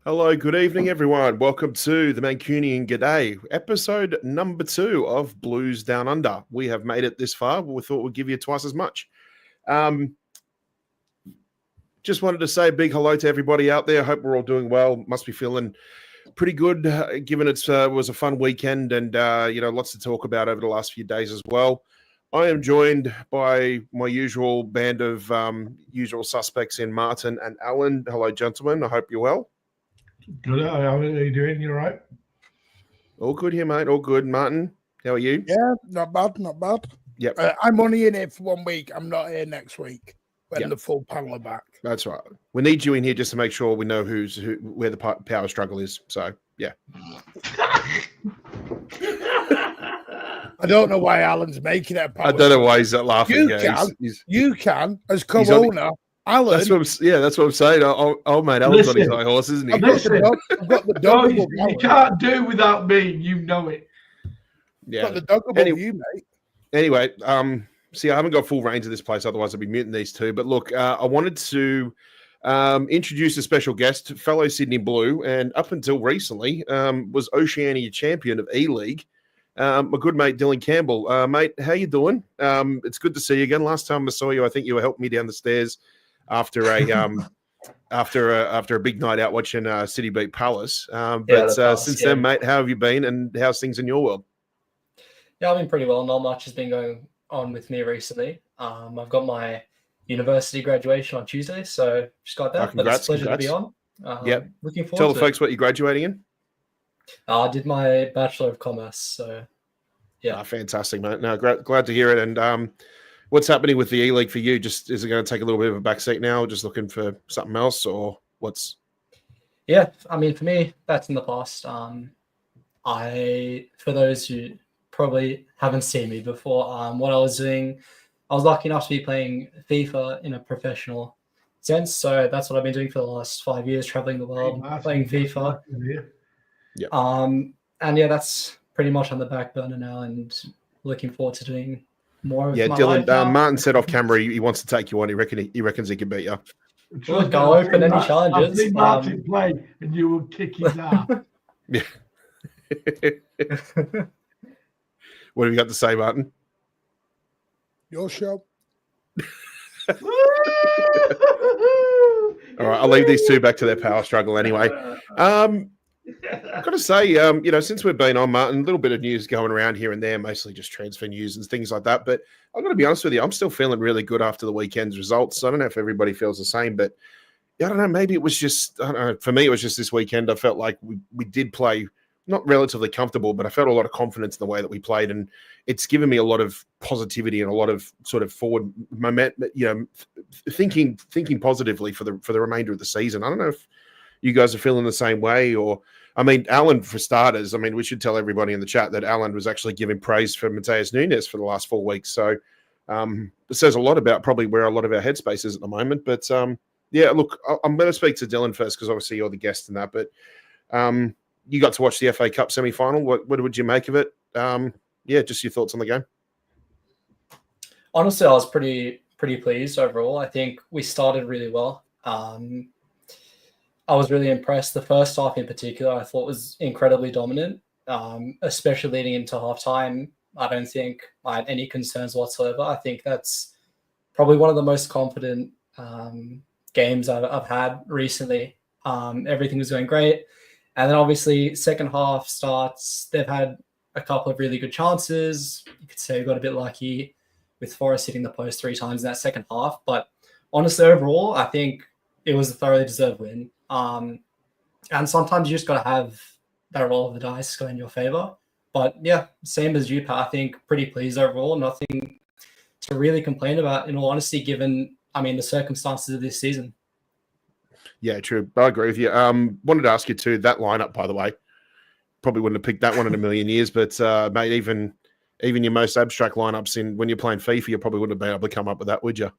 Hello, good evening, everyone. Welcome to the Mancunian G'day, episode number 2 of Blues Down Under. We have made it this far, but we thought we'd give you twice as much. Just wanted to say a big hello to everybody out there. Hope we're all doing well. Must be feeling pretty good, given it was a fun weekend and, lots to talk about over the last few days as well. I am joined by my usual band of usual suspects in Martin and Alan. Hello, gentlemen. I hope you're well. Good. How are you doing? You all right? All good here, mate. All good. Martin, how are you? Yeah, not bad, not bad. Yep. I'm only in here for 1 week. I'm not here next week when the full panel are back. That's right. We need you in here just to make sure we know where the power struggle is. So, yeah. I don't know why Alan's making it a power I don't know why he's laughing. You can, as co-owner. Alan. That's what I'm saying. Old mate Alan's on his high horse, isn't he? I've got the dog. You can't do without me. You know it. Yeah. Got the dog above you, mate. Anyway, see, I haven't got full range of this place. Otherwise, I'd be muting these two. But look, I wanted to introduce a special guest, fellow Sydney Blue, and up until recently was Oceania champion of E-League. My good mate Dylan Campbell. Mate, how you doing? It's good to see you again. Last time I saw you, I think you were helping me down the stairs after a big night out watching City beat Palace. Since then, mate, how have you been and how's things in your world? Yeah, I've been pretty well. Not much has been going on with me recently. I've got my university graduation on Tuesday, so just got that. But it's a pleasure to be on. Looking forward Tell to the folks what you're graduating in. I did my Bachelor of Commerce, so yeah. Fantastic, mate. No, glad to hear it. And what's happening with the E-League for you? Just is it going to take a little bit of a backseat now? Just looking for something else, or what's? Yeah, I mean, for me, that's in the past. For those who probably haven't seen me before, what I was doing, I was lucky enough to be playing FIFA in a professional sense. So that's what I've been doing for the last 5 years, traveling the world, playing FIFA. Yeah. And yeah, that's pretty much on the back burner now, and looking forward to doing more. Yeah, Dylan. Martin said off camera he wants to take you on. He reckons he can beat you. Look, I'll open any challenges. I've seen Martin play, and you will kick his ass. Yeah. What have you got to say, Martin? Your show. All right, I'll leave these two back to their power struggle anyway. I've got to say, since we've been on, Martin, a little bit of news going around here and there, mostly just transfer news and things like that. But I've got to be honest with you, I'm still feeling really good after the weekend's results. I don't know if everybody feels the same, but I don't know, maybe it was just, I don't know, for me, it was just this weekend. I felt like we did play not relatively comfortable, but I felt a lot of confidence in the way that we played. And it's given me a lot of positivity and a lot of sort of forward momentum, thinking positively for the remainder of the season. I don't know if you guys are feeling the same way, or, I mean, Alan, for starters, I mean, we should tell everybody in the chat that Alan was actually giving praise for Matheus Nunes for the last 4 weeks. So it says a lot about probably where a lot of our headspace is at the moment. But yeah, look, I'm going to speak to Dylan first because obviously you're the guest in that. But you got to watch the FA Cup semi-final. What would you make of it? Just your thoughts on the game. Honestly, I was pretty pleased overall. I think we started really well. I was really impressed. The first half in particular, I thought was incredibly dominant, especially leading into halftime. I don't think I had any concerns whatsoever. I think that's probably one of the most confident games I've had recently. Everything was going great. And then obviously second half starts, they've had a couple of really good chances. You could say we got a bit lucky with Forrest hitting the post 3 times in that second half. But honestly, overall, I think it was a thoroughly deserved win. And sometimes you just got to have that roll of the dice go in your favor. But yeah, same as you, Pat. I think pretty pleased overall. Nothing to really complain about, in all honesty, given, the circumstances of this season. Yeah, true. I agree with you. Wanted to ask you too, that lineup, by the way, probably wouldn't have picked that one in a million years, but mate, even your most abstract lineups when you're playing FIFA, you probably wouldn't have been able to come up with that, would you?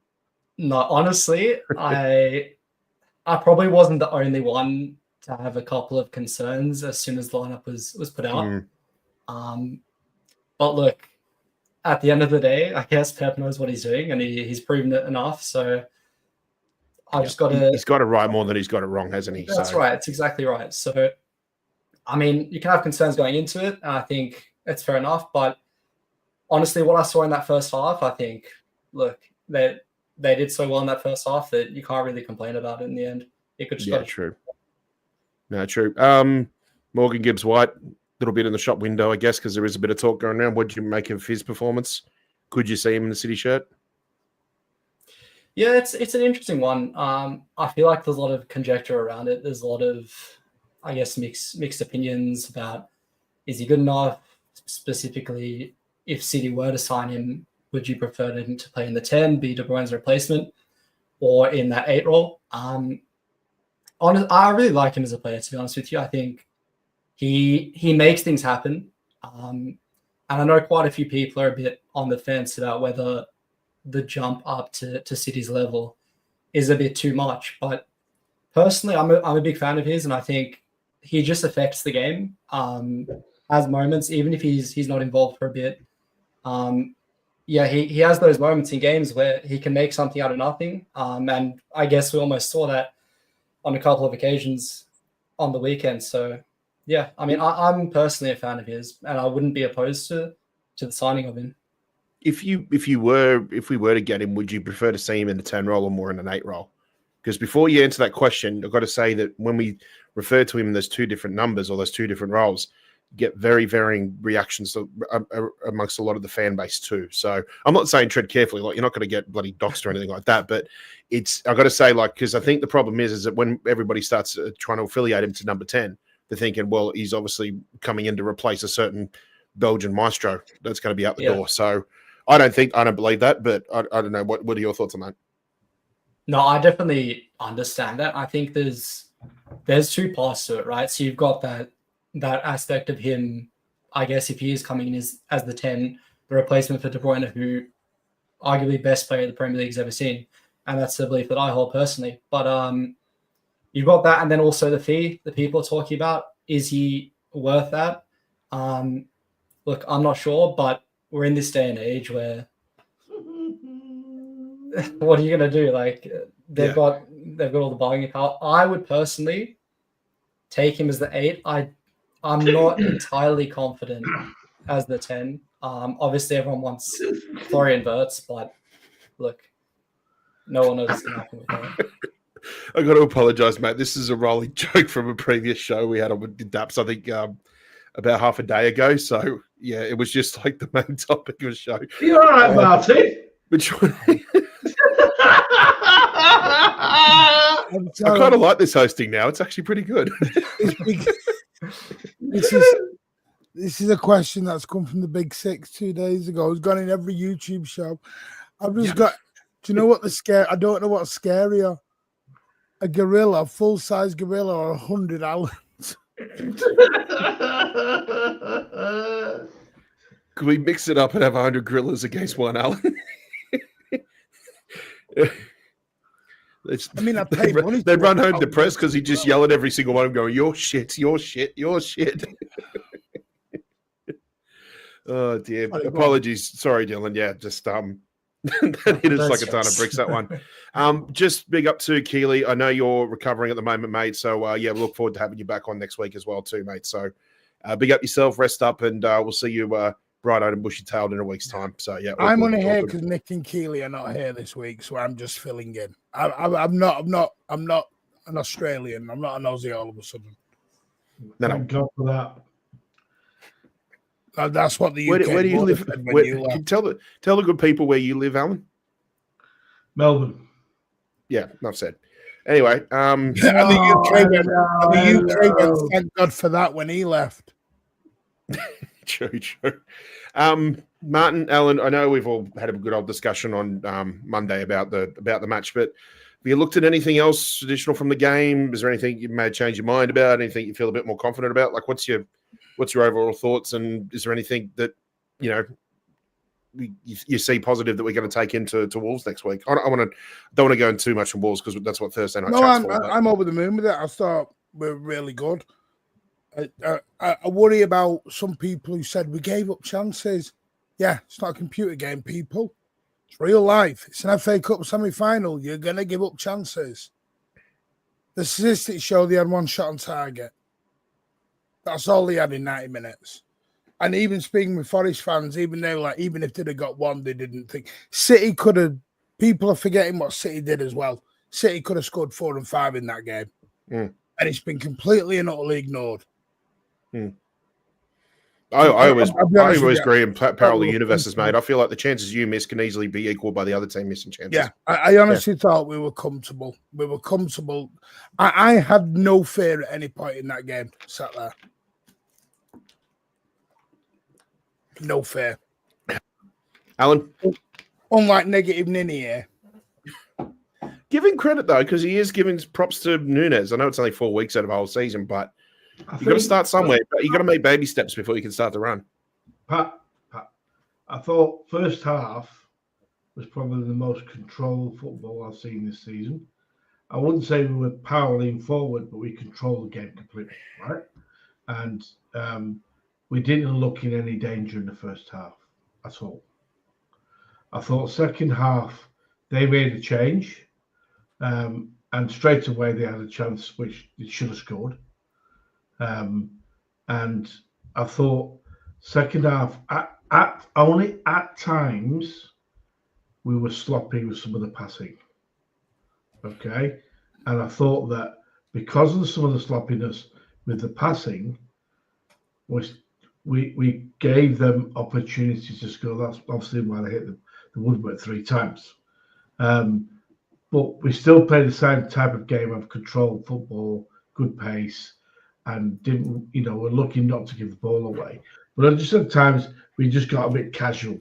No, honestly, I probably wasn't the only one to have a couple of concerns as soon as the lineup was put out. But look, at the end of the day, I guess Pep knows what he's doing, and he's proven it enough. So I just got to. He's got it right more than he's got it wrong, hasn't he? That's right. It's exactly right. So, I mean, you can have concerns going into it, and I think it's fair enough. But honestly, what I saw in that first half, I think, look, they did so well in that first half that you can't really complain about it in the end. It could just true. No, true. Morgan Gibbs White, a little bit in the shop window, I guess, because there is a bit of talk going around. What did you make of his performance? Could you see him in the City shirt? Yeah, it's an interesting one. I feel like there's a lot of conjecture around it. There's a lot of, I guess, mixed opinions about is he good enough? Specifically, if City were to sign him, would you prefer him to play in the 10, be De Bruyne's replacement, or in that 8 role? I really like him as a player, to be honest with you. I think he makes things happen. And I know quite a few people are a bit on the fence about whether the jump up to City's level is a bit too much. But personally, I'm a big fan of his, and I think he just affects the game. Has moments, even if he's not involved for a bit. He has those moments in games where he can make something out of nothing. And I guess we almost saw that on a couple of occasions on the weekend. So, yeah, I mean, I'm personally a fan of his, and I wouldn't be opposed to the signing of him. If we were to get him, would you prefer to see him in the 10 role or more in an 8 role? Because before you answer that question, I've got to say that when we refer to him in those two different numbers or those two different roles, you get very varying reactions amongst a lot of the fan base too. So I'm not saying tread carefully, like you're not going to get bloody doxed or anything like that, but I've got to say, like, because I think the problem is that when everybody starts trying to affiliate him to number 10, they're thinking, well, he's obviously coming in to replace a certain Belgian maestro that's going to be out the door. So I don't believe that, but I don't know. What are your thoughts on that? No, I definitely understand that. I think there's two parts to it, right? So you've got that aspect of him, I guess, if he is coming in as the 10, the replacement for De Bruyne, who arguably best player the Premier League's ever seen. And that's the belief that I hold personally. But you've got that, and then also the fee that people are talking about. Is he worth that? Look, I'm not sure, but we're in this day and age where what are you going to do? Like they've got all the bargaining power. I would personally take him as the 8. I'm not entirely confident as the 10. Obviously, everyone wants Florian Wirtz, but look, no one knows what's going to happen with that. I got to apologise, mate. This is a rolling joke from a previous show we had on Daps, I think, about half a day ago. So, yeah, it was just like the main topic of the show. You're all right, Marty. Which one? I kind of like this hosting now. It's actually pretty good. This is a question that's come from the Big Six 2 days ago. It's gone in every YouTube show. I've just got. Do you know what I don't know what's scarier. A gorilla, full-size gorilla, or 100 Allens? Could we mix it up and have 100 gorillas against one Allen? I mean, I paid money. They'd run home depressed because he'd just yell at every single one of them, going, "Your shit, your shit, your shit." Oh dear. Apologies. Sorry, Dylan. Yeah, just that hit us like a ton of bricks, that one. Just big up to Keely. I know you're recovering at the moment, mate. So we look forward to having you back on next week as well, too, mate. So big up yourself, rest up, and we'll see you bright-eyed and bushy-tailed in a week's time. So yeah, I'm only here because Nick and Keely are not here this week, so I'm just filling in. I'm not an Australian. I'm not an Aussie all of a sudden. No. Thank God for that. That's what the UK. Where do you live? Tell the good people where you live, Alan. Melbourne. Yeah, enough said. Anyway, the UK went, thank God for that when he left. True. Martin, Alan, I know we've all had a good old discussion on Monday about the match, but have you looked at anything else additional from the game? Is there anything you may change your mind about? Anything you feel a bit more confident about? Like, what's your overall thoughts? And is there anything that you see positive that we're going to take into Wolves next week? I don't want to go into too much on Wolves because that's what Thursday night. No, I'm over the moon with it. I thought we're really good. I worry about some people who said we gave up chances. Yeah, it's not a computer game, people. It's real life. It's an FA Cup semi-final. You're going to give up chances. The statistics show they had one shot on target. That's all they had in 90 minutes. And even speaking with Forest fans, even if they'd have got one, they didn't think. City could have, people are forgetting what City did as well. City could have scored 4 and 5 in that game. And it's been completely and utterly ignored. I always agree and parallel the universes, mate. I feel like the chances you miss can easily be equal by the other team missing chances. Yeah, I honestly thought we were comfortable. We were comfortable. I had no fear at any point in that game. Sat there. No fear. Alan? Unlike negative Nini here. Give him credit, though, because he is giving props to Núñez. I know it's only 4 weeks out of the whole season, but you've got to start somewhere. But you've got to make baby steps before you can start to run. Pat, I thought first half was probably the most controlled football I've seen this season. I wouldn't say we were powering forward, but we controlled the game completely, right? And we didn't look in any danger in the first half at all. I thought second half, they made a change. And straight away they had a chance which they should have scored. And I thought second half, only at times, we were sloppy with some of the passing. Okay? And I thought that because of some of the sloppiness with the passing, we gave them opportunities to score. That's obviously why they hit the woodwork 3 times. But we still played the same type of game of controlled football, good pace, and we're lucky not to give the ball away. But just at times, we just got a bit casual,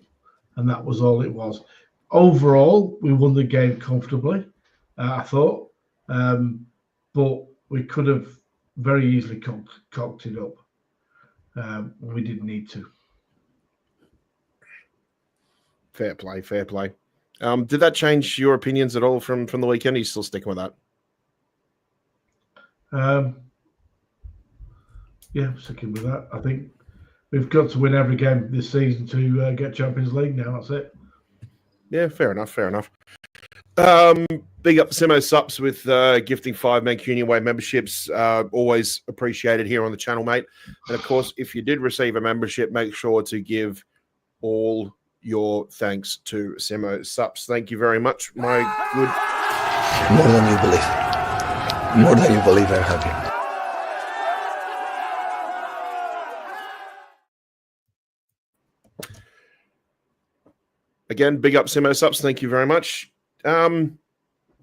and that was all it was. Overall, we won the game comfortably, I thought. But we could have very easily cocked it up. We didn't need to. Fair play, fair play. Did that change your opinions at all from the weekend? Are you still sticking with that? Yeah, sticking with that. I think we've got to win every game this season to get Champions League now. That's it. Yeah, fair enough, fair enough. Big up Simo Subs with gifting 5 Mancunian Way memberships. Always appreciated here on the channel, mate. And of course, if you did receive a membership, make sure to give all your thanks to Simo Subs. Thank you very much, my good. More than you believe. More than you believe, I'm happy. Again, big up Simo Subs. Thank you very much. I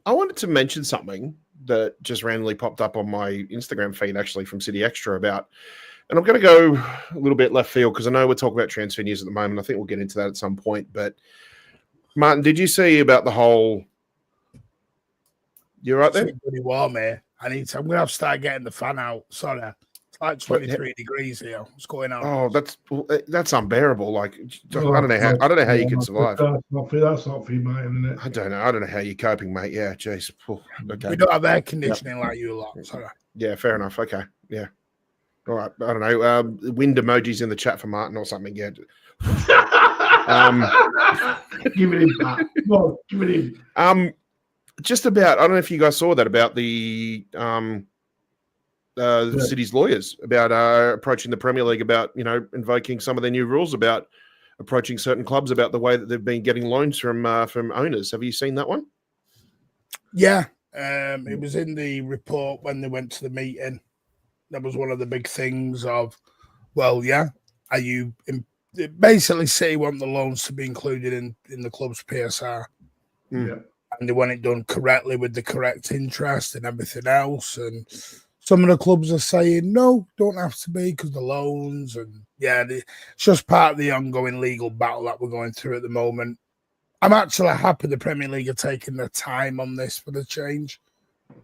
wanted to mention something that just randomly popped up on my Instagram feed, actually, from City Extra about. And I'm going to go a little bit left field because I know we're talking about transfer news at the moment. I think we'll get into that at some point. But, Martin, did you see about the whole... You right there? It's pretty warm here. I'm going to have to start getting the fan out. Sorry. It's like 23 degrees here. What's going on? Oh, that's unbearable. Like, I don't know how you can survive. That's not for you, mate, isn't it? I don't know how you're coping, mate. Yeah, jeez. Okay. We don't have air conditioning like you lot. Sorry. Yeah, fair enough. Okay. Yeah. All right. I don't know. Wind emojis in the chat for Martin or something. Yeah. Give it him, Pat. Come on, give it him. Just about, I don't know if you guys saw that about the city's lawyers about approaching the Premier League about, invoking some of their new rules about approaching certain clubs about the way that they've been getting loans from owners. Have you seen that one? Yeah. It was in the report when they went to the meeting. That was one of the big things of, well, yeah, basically City want the loans to be included in the club's PSR. Yeah. And they want it done correctly with the correct interest and everything else. And some of the clubs are saying, no, don't have to be because the loans. And yeah, it's just part of the ongoing legal battle that we're going through at the moment. I'm actually happy the Premier League are taking their time on this for the change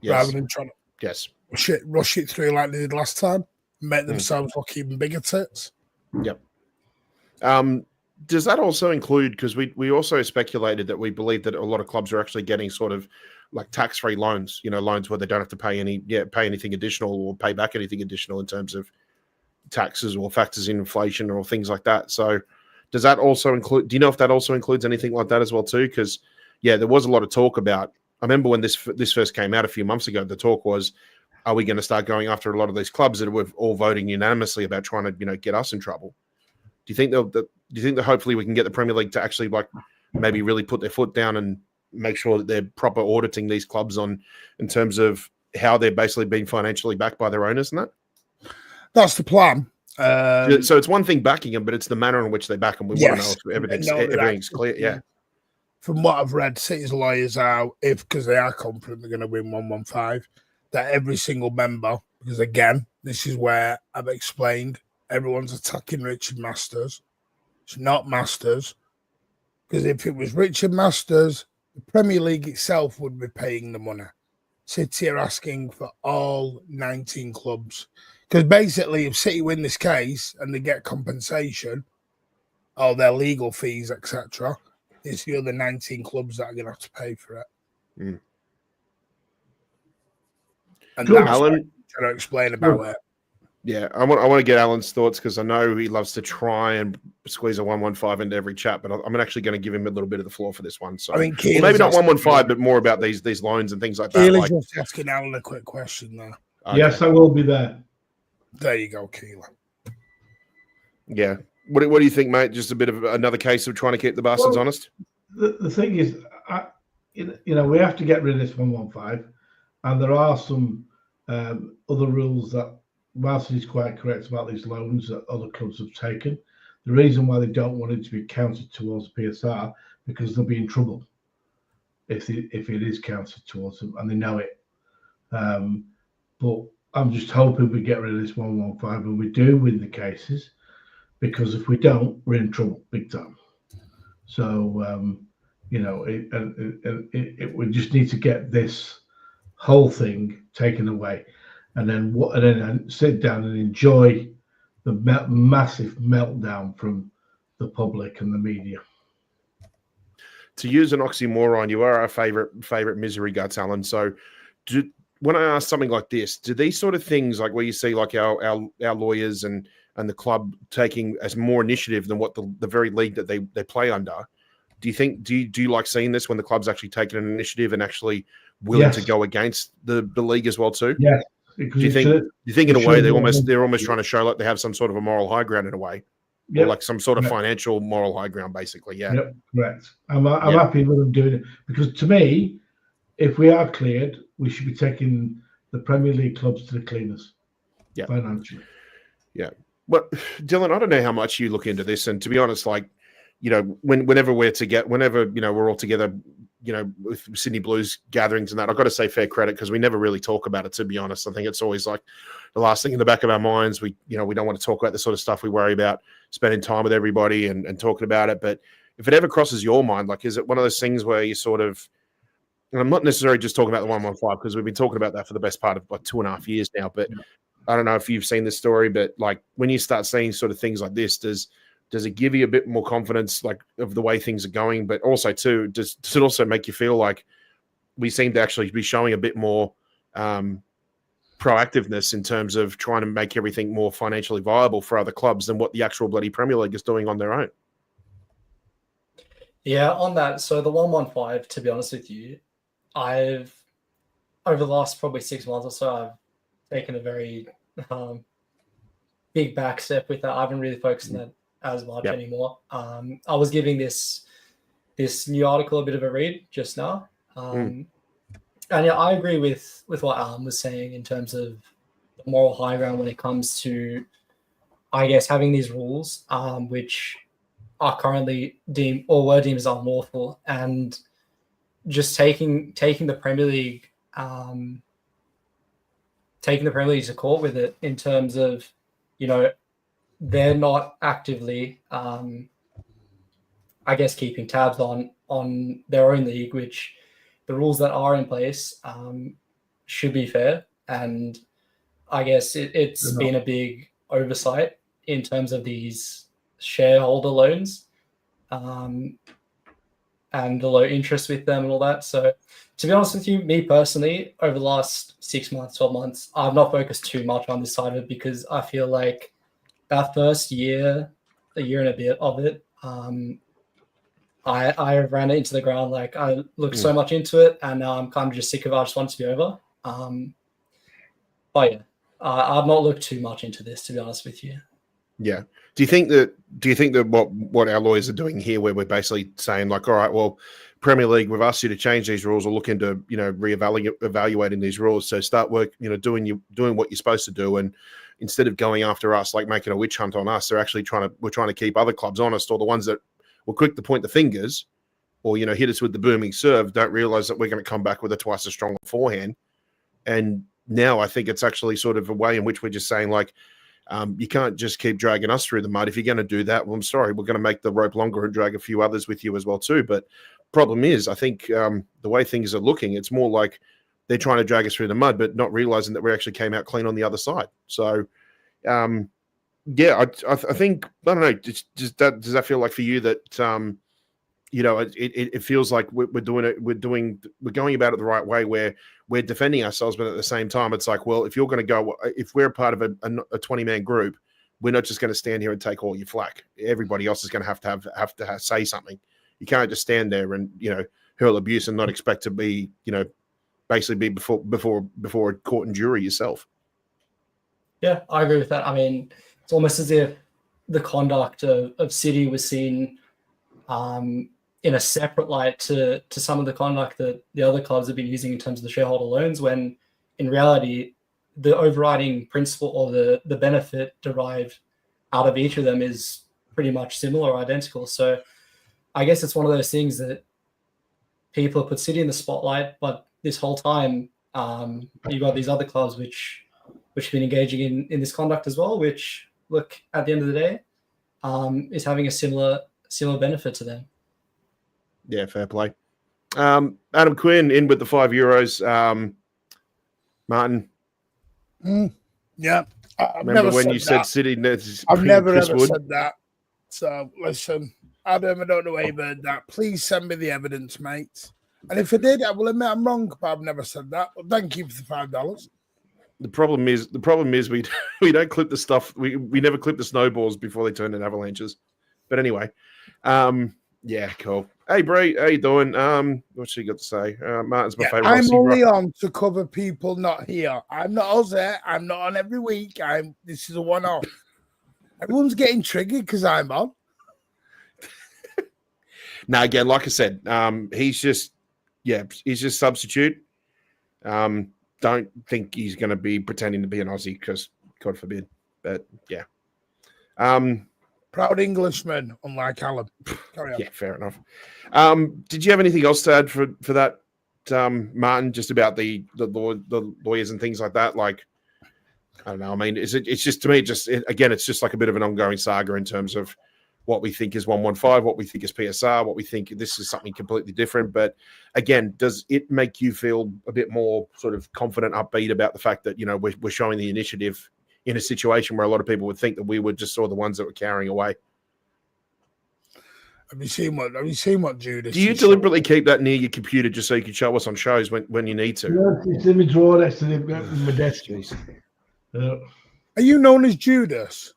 rather than trying to rush it through like they did last time and make themselves look even bigger tits. Yep. Does that also include, because we also speculated that we believe that a lot of clubs are actually getting sort of like tax-free loans, loans where they don't have to pay anything additional or pay back anything additional in terms of taxes or factors in inflation or things like that. So Does that also include? Do you know if that also includes anything like that as well too? Because yeah, there was a lot of talk about. I remember when this first came out a few months ago. The talk was, are we going to start going after a lot of these clubs that were all voting unanimously about trying to get us in trouble? Do you think that hopefully we can get the Premier League to actually maybe really put their foot down and make sure that they're proper auditing these clubs in terms of how they're basically being financially backed by their owners and that? That's the plan. So it's one thing backing them, but it's the manner in which they back them. We want to know if everything's clear. Yeah. From what I've read, City's lawyers are, because they are confident they're going to win 115, that every single member, because again, this is where I've explained everyone's attacking Richard Masters. It's not Masters, because if it was Richard Masters, the Premier League itself would be paying the money. City are asking for all 19 clubs. Because basically, if City win this case and they get compensation, all their legal fees, etc., it's the other 19 clubs that are going to have to pay for it. Mm. And Cool. that's Alan, what I'm trying to explain about it. Yeah, I want to get Alan's thoughts because I know he loves to try and squeeze a 115 into every chat, but I'm actually going to give him a little bit of the floor for this one. So I mean, maybe not 115, but more about these loans and things like that. Keely's just asking Alan a quick question there. Okay. Yes, I will be there. There you go, Keela. Yeah. What do you think, mate? Just a bit of another case of trying to keep the bastards honest? The thing is, we have to get rid of this 115, and there are some other rules that Martin is quite correct about these loans that other clubs have taken. The reason why they don't want it to be counted towards PSR because they'll be in trouble if it is counted towards them, and they know it. But I'm just hoping we get rid of this 115 and we do win the cases, because if we don't, we're in trouble big time. So we just need to get this whole thing taken away, and then sit down and enjoy the massive meltdown from the public and the media. To use an oxymoron, you are our favorite misery guts, Alan. So when I ask something like this, do these sort of things, like where you see like our lawyers and the club taking as more initiative than what the very league that they play under, do you like seeing this when the club's actually taking an initiative and actually willing to go against the league as well too? Yes. Do you think in a way they're almost trying to show like they have some sort of a moral high ground in a way? Or like some sort of financial moral high ground, basically. Yeah. Yep, correct. I'm happy with them doing it, because to me, if we are cleared, we should be taking the Premier League clubs to the cleaners financially. Yeah. Well, Dylan, I don't know how much you look into this, and to be honest, like, whenever we're all together, with Sydney Blues gatherings and that, I've got to say fair credit, because we never really talk about it, to be honest. I think it's always like the last thing in the back of our minds. We don't want to talk about the sort of stuff. We worry about spending time with everybody and talking about it. But if it ever crosses your mind, like, is it one of those things where you sort of, and I'm not necessarily just talking about the 115, because we've been talking about that for the best part of like 2.5 years now, but I don't know if you've seen this story, but like when you start seeing sort of things like this, does it give you a bit more confidence, like, of the way things are going? But also too, does it also make you feel like we seem to actually be showing a bit more proactiveness in terms of trying to make everything more financially viable for other clubs than what the actual bloody Premier League is doing on their own? Yeah, on that. So the 115, to be honest with you, over the last probably 6 months or so, I've taken a very big back step with that. I haven't really focused on that as much anymore. I was giving this new article a bit of a read just now. And yeah, I agree with what Alan was saying in terms of the moral high ground when it comes to, I guess, having these rules, which are currently were deemed as unlawful, and just taking the Premier League, to court with it, in terms of, they're not actively, I guess, keeping tabs on their own league, which the rules that are in place should be fair. And I guess it's been a big oversight in terms of these shareholder loans and the low interest with them and all that. So to be honest with you, me personally, over the last 6 months, 12 months, I've not focused too much on this side of it, because I feel like that first year, a year and a bit of it, I ran it into the ground. Like I looked so much into it, and now I'm kind of just sick of it. I just want it to be over. But yeah, I've not looked too much into this, to be honest with you. Yeah. Do you think that what our lawyers are doing here, where we're basically saying like, all right, well, Premier League, we've asked you to change these rules or look into, evaluating these rules. So start work, doing what you're supposed to do. And instead of going after us, like making a witch hunt on us, they're actually we're trying to keep other clubs honest, or the ones that were quick to point the fingers or, hit us with the booming serve, don't realize that we're going to come back with a twice as strong forehand. And now I think it's actually sort of a way in which we're just saying like, you can't just keep dragging us through the mud. If you're going to do that, well, I'm sorry, we're going to make the rope longer and drag a few others with you as well too. But problem is, I think the way things are looking, it's more like they're trying to drag us through the mud, but not realizing that we actually came out clean on the other side. So, I think, I don't know, does that feel like for you that, it feels like we're going about it the right way, where we're defending ourselves, but at the same time, it's like, well, if you're going to go, if we're part of a 20-man group, we're not just going to stand here and take all your flack. Everybody else is going to have to say something. You can't just stand there and hurl abuse and not expect to be basically be before a court and jury yourself. Yeah, I agree with that. I mean, it's almost as if the conduct of City was seen in a separate light to some of the conduct that the other clubs have been using in terms of the shareholder loans, when in reality, the overriding principle or the benefit derived out of each of them is pretty much similar or identical. So I guess it's one of those things that people put City in the spotlight, but this whole time you've got these other clubs which have been engaging in this conduct as well, which, look, at the end of the day, is having a similar benefit to them. Yeah, fair play. Adam Quinn in with the €5. Martin. Yeah. Remember when you said City? I've never ever said that. So listen, Adam, I don't know where you heard that. Please send me the evidence, mate. And if I did, I will admit I'm wrong, but I've never said that. But thank you for the $5. The problem is we don't clip the stuff. We never clip the snowballs before they turn into avalanches. But anyway, yeah, cool. Hey, Bree, how you doing? What's she got to say? Martin's my favorite. I'm only on to cover people not here. I'm not Aussie. I'm not on every week. This is a one-off. Everyone's getting triggered because I'm on. Now, again, like I said, he's just substitute. Don't think he's going to be pretending to be an Aussie because, God forbid. But yeah. Proud Englishman, unlike Alan. Carry on. Yeah, fair enough. Did you have anything else to add for that, Martin? Just about the lawyers and things like that. Like, I don't know. I mean, it's just to me, it's just like a bit of an ongoing saga in terms of what we think is 115, what we think is PSR, what we think this is something completely different. But again, does it make you feel a bit more sort of confident, upbeat about the fact that we're showing the initiative in a situation where a lot of people would think that we were just sort of the ones that were carrying away? Have you seen what Judas? Do you deliberately keep that near your computer just so you can show us on shows when you need to? Yeah, it's in my drawer next to my desk. Are you known as Judas?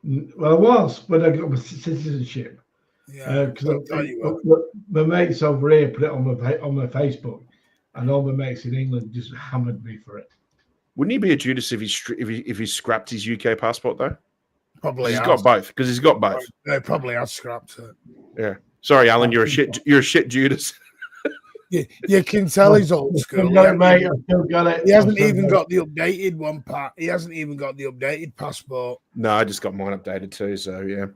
Well, I was when I got my citizenship. Yeah, because my mates over here put it on my Facebook, and all my mates in England just hammered me for it. Wouldn't he be a Judas if he scrapped his UK passport though? Probably. He's got both. Because he's got both. Yeah, probably has scrapped it. Yeah. Sorry, Alan. You're a shit Judas. You can tell he's old school. Mate, I still got it. He hasn't even got the updated one part. He hasn't even got the updated passport. No, I just got mine updated too. So yeah.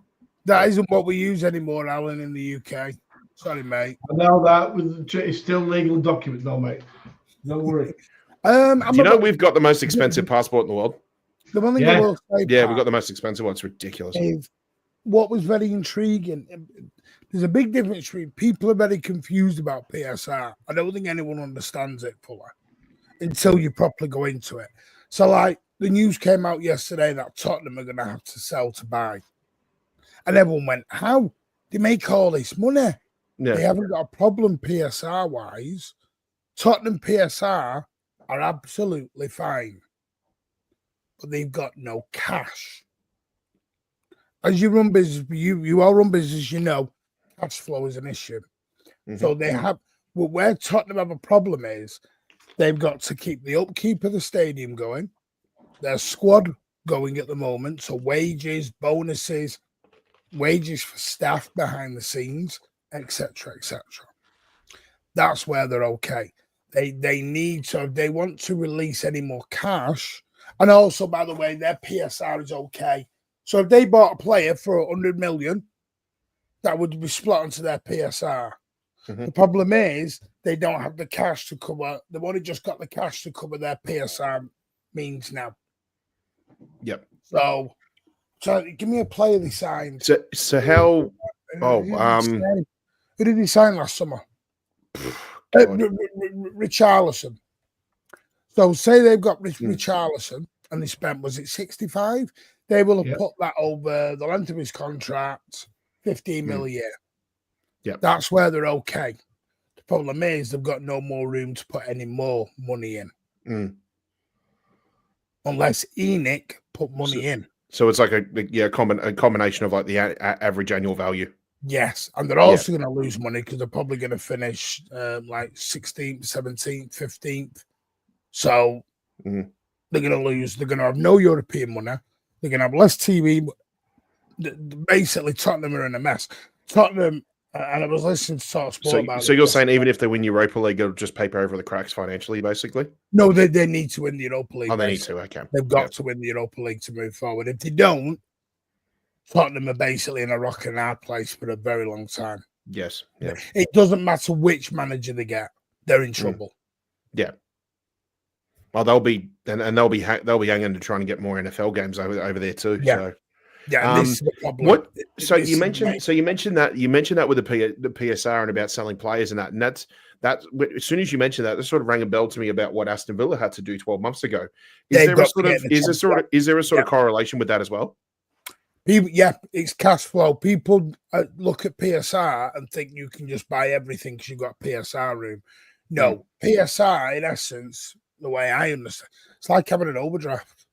That isn't what we use anymore, Alan, in the UK. Sorry, mate. I know that it's still legal document, though, mate. Don't worry. We've got the most expensive passport in the world? The one thing I will say, we've got the most expensive one. It's ridiculous. What was very intriguing, there's a big difference between people are very confused about PSR. I don't think anyone understands it fully until you properly go into it. So, like, the news came out yesterday that Tottenham are going to have to sell to buy. And everyone went, how? They make all this money. Yeah. They haven't got a problem PSR-wise. Tottenham PSR are absolutely fine, but they've got no cash. as you run business, you all run business, you know, cash flow is an issue. Mhm. So they have, where Tottenham have a problem is they've got to keep the upkeep of the stadium going, their squad going at the moment. So wages, bonuses, wages for staff behind the scenes, etc., etc. That's where they're okay. They need to, if they want to release any more cash, and also, by the way, their PSR is okay. So if they bought a player for 100 million, that would be split onto their PSR. Mhm. The problem is they don't have the cash to cover. They've only just got the cash to cover their PSR means now. Yep. So give me a player they signed. So how? Oh, Who did he sign last summer? God. Richarlison. So say they've got Hmm. Richarlison and they spent, was it 65? They will have Yep. put that over the length of his contract, 15 mil a year. Yep. That's where they're okay. The problem is they've got no more room to put any more money in. Mm. Unless Enoch put money in. So it's like a combination of like the average annual value. Yes, and they're also going to lose money because they're probably going to finish like 16th, 17th, 15th. So they're going to lose. They're going to have no European money. They're going to have less TV. Basically, Tottenham are in a mess. Tottenham, and I was listening to Talk Sport about it. So you're saying even if they win Europa League, it'll just paper over the cracks financially, basically? No, they need to win the Europa League. Oh, they need to. Okay, they've got to win the Europa League to move forward. If they don't, Tottenham are basically in a rock and hard place for a very long time. Yes. Yeah. It doesn't matter which manager they get; they're in trouble. Yeah. Well, they'll be hanging to try and get more NFL games over there too. Yeah. So. Yeah, this is the problem. What? So you mentioned that with the PSR and about selling players and that's as soon as you mentioned that, sort of rang a bell to me about what Aston Villa had to do 12 months ago. Is there a sort of correlation with that as well? People, yeah, it's cash flow. People look at PSR and think you can just buy everything because you've got PSR room. No, PSR in essence, the way I understand, it's like having an overdraft.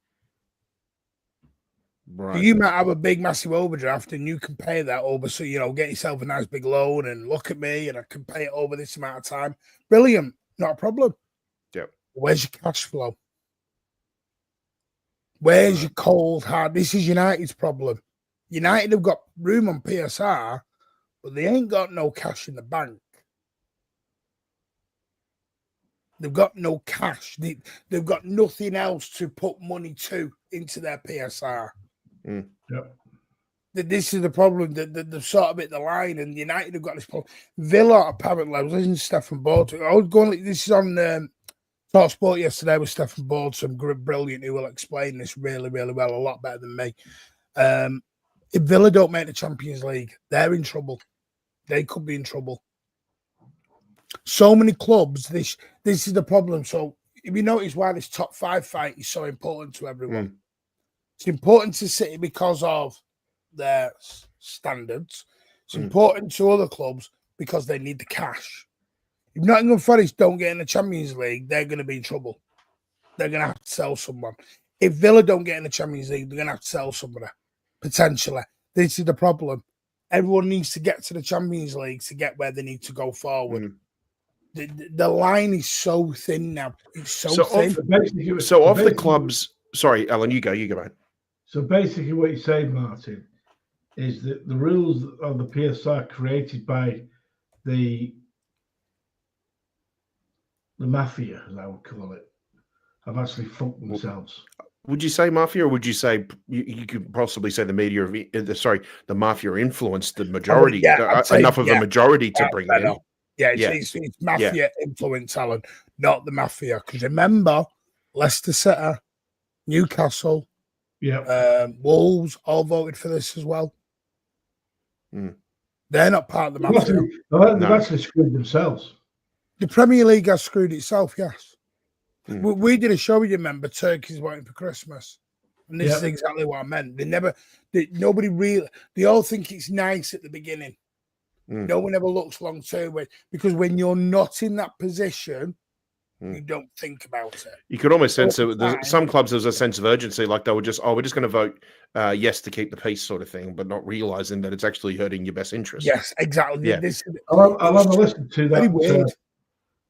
Right. You might have a big, massive overdraft and you can pay that over. So, get yourself a nice big loan and look at me and I can pay it over this amount of time. Brilliant. Not a problem. Yep. Where's your cash flow? Where's your cold, hard? This is United's problem. United have got room on PSR, but they ain't got no cash in the bank. They've got no cash. They've got nothing else to put money into their PSR. Yep. This is the problem. They've sort of hit the line, and United have got this problem. Villa, apparently, I was listening to Stefan Boulton. I was going. This is on Talk Sport yesterday with Stefan Boulton, brilliant, who will explain this really, really well, a lot better than me. If Villa don't make the Champions League, they're in trouble. They could be in trouble. So many clubs. This is the problem. So if you notice why this top 5 fight is so important to everyone. It's important to City because of their standards. It's important to other clubs because they need the cash. If Nottingham Forest don't get in the Champions League, they're going to be in trouble. They're going to have to sell someone. If Villa don't get in the Champions League, they're going to have to sell somebody, potentially. This is the problem. Everyone needs to get to the Champions League to get where they need to go forward. The line is so thin now. It's so thin. Of the clubs... Sorry, Alan, you go, mate. So basically what you're saying, Martin, is that the rules of the PSR created by the mafia, as I would call it, have actually fucked themselves. Would you say mafia, or would you say you could possibly say the media the mafia influenced the majority, enough of a majority to bring it in? Yeah, it's mafia influence, Alan, not the mafia. Because remember, Leicester City, Newcastle, Wolves all voted for this as well. They're not part of the mafia. They've actually screwed themselves. The Premier League has screwed itself, yes. We did a show, you remember, Turkey's waiting for Christmas. And this is exactly what I meant. They all think it's nice at the beginning. No one ever looks long term, because when you're not in that position, You don't think about it. You could almost sense All the that time. some clubs there's a sense of urgency, like they were just, we're just going to vote yes to keep the peace, sort of thing, but not realizing that it's actually hurting your best interest. Yes, exactly. Yeah. I'll have a listen to very that. weird.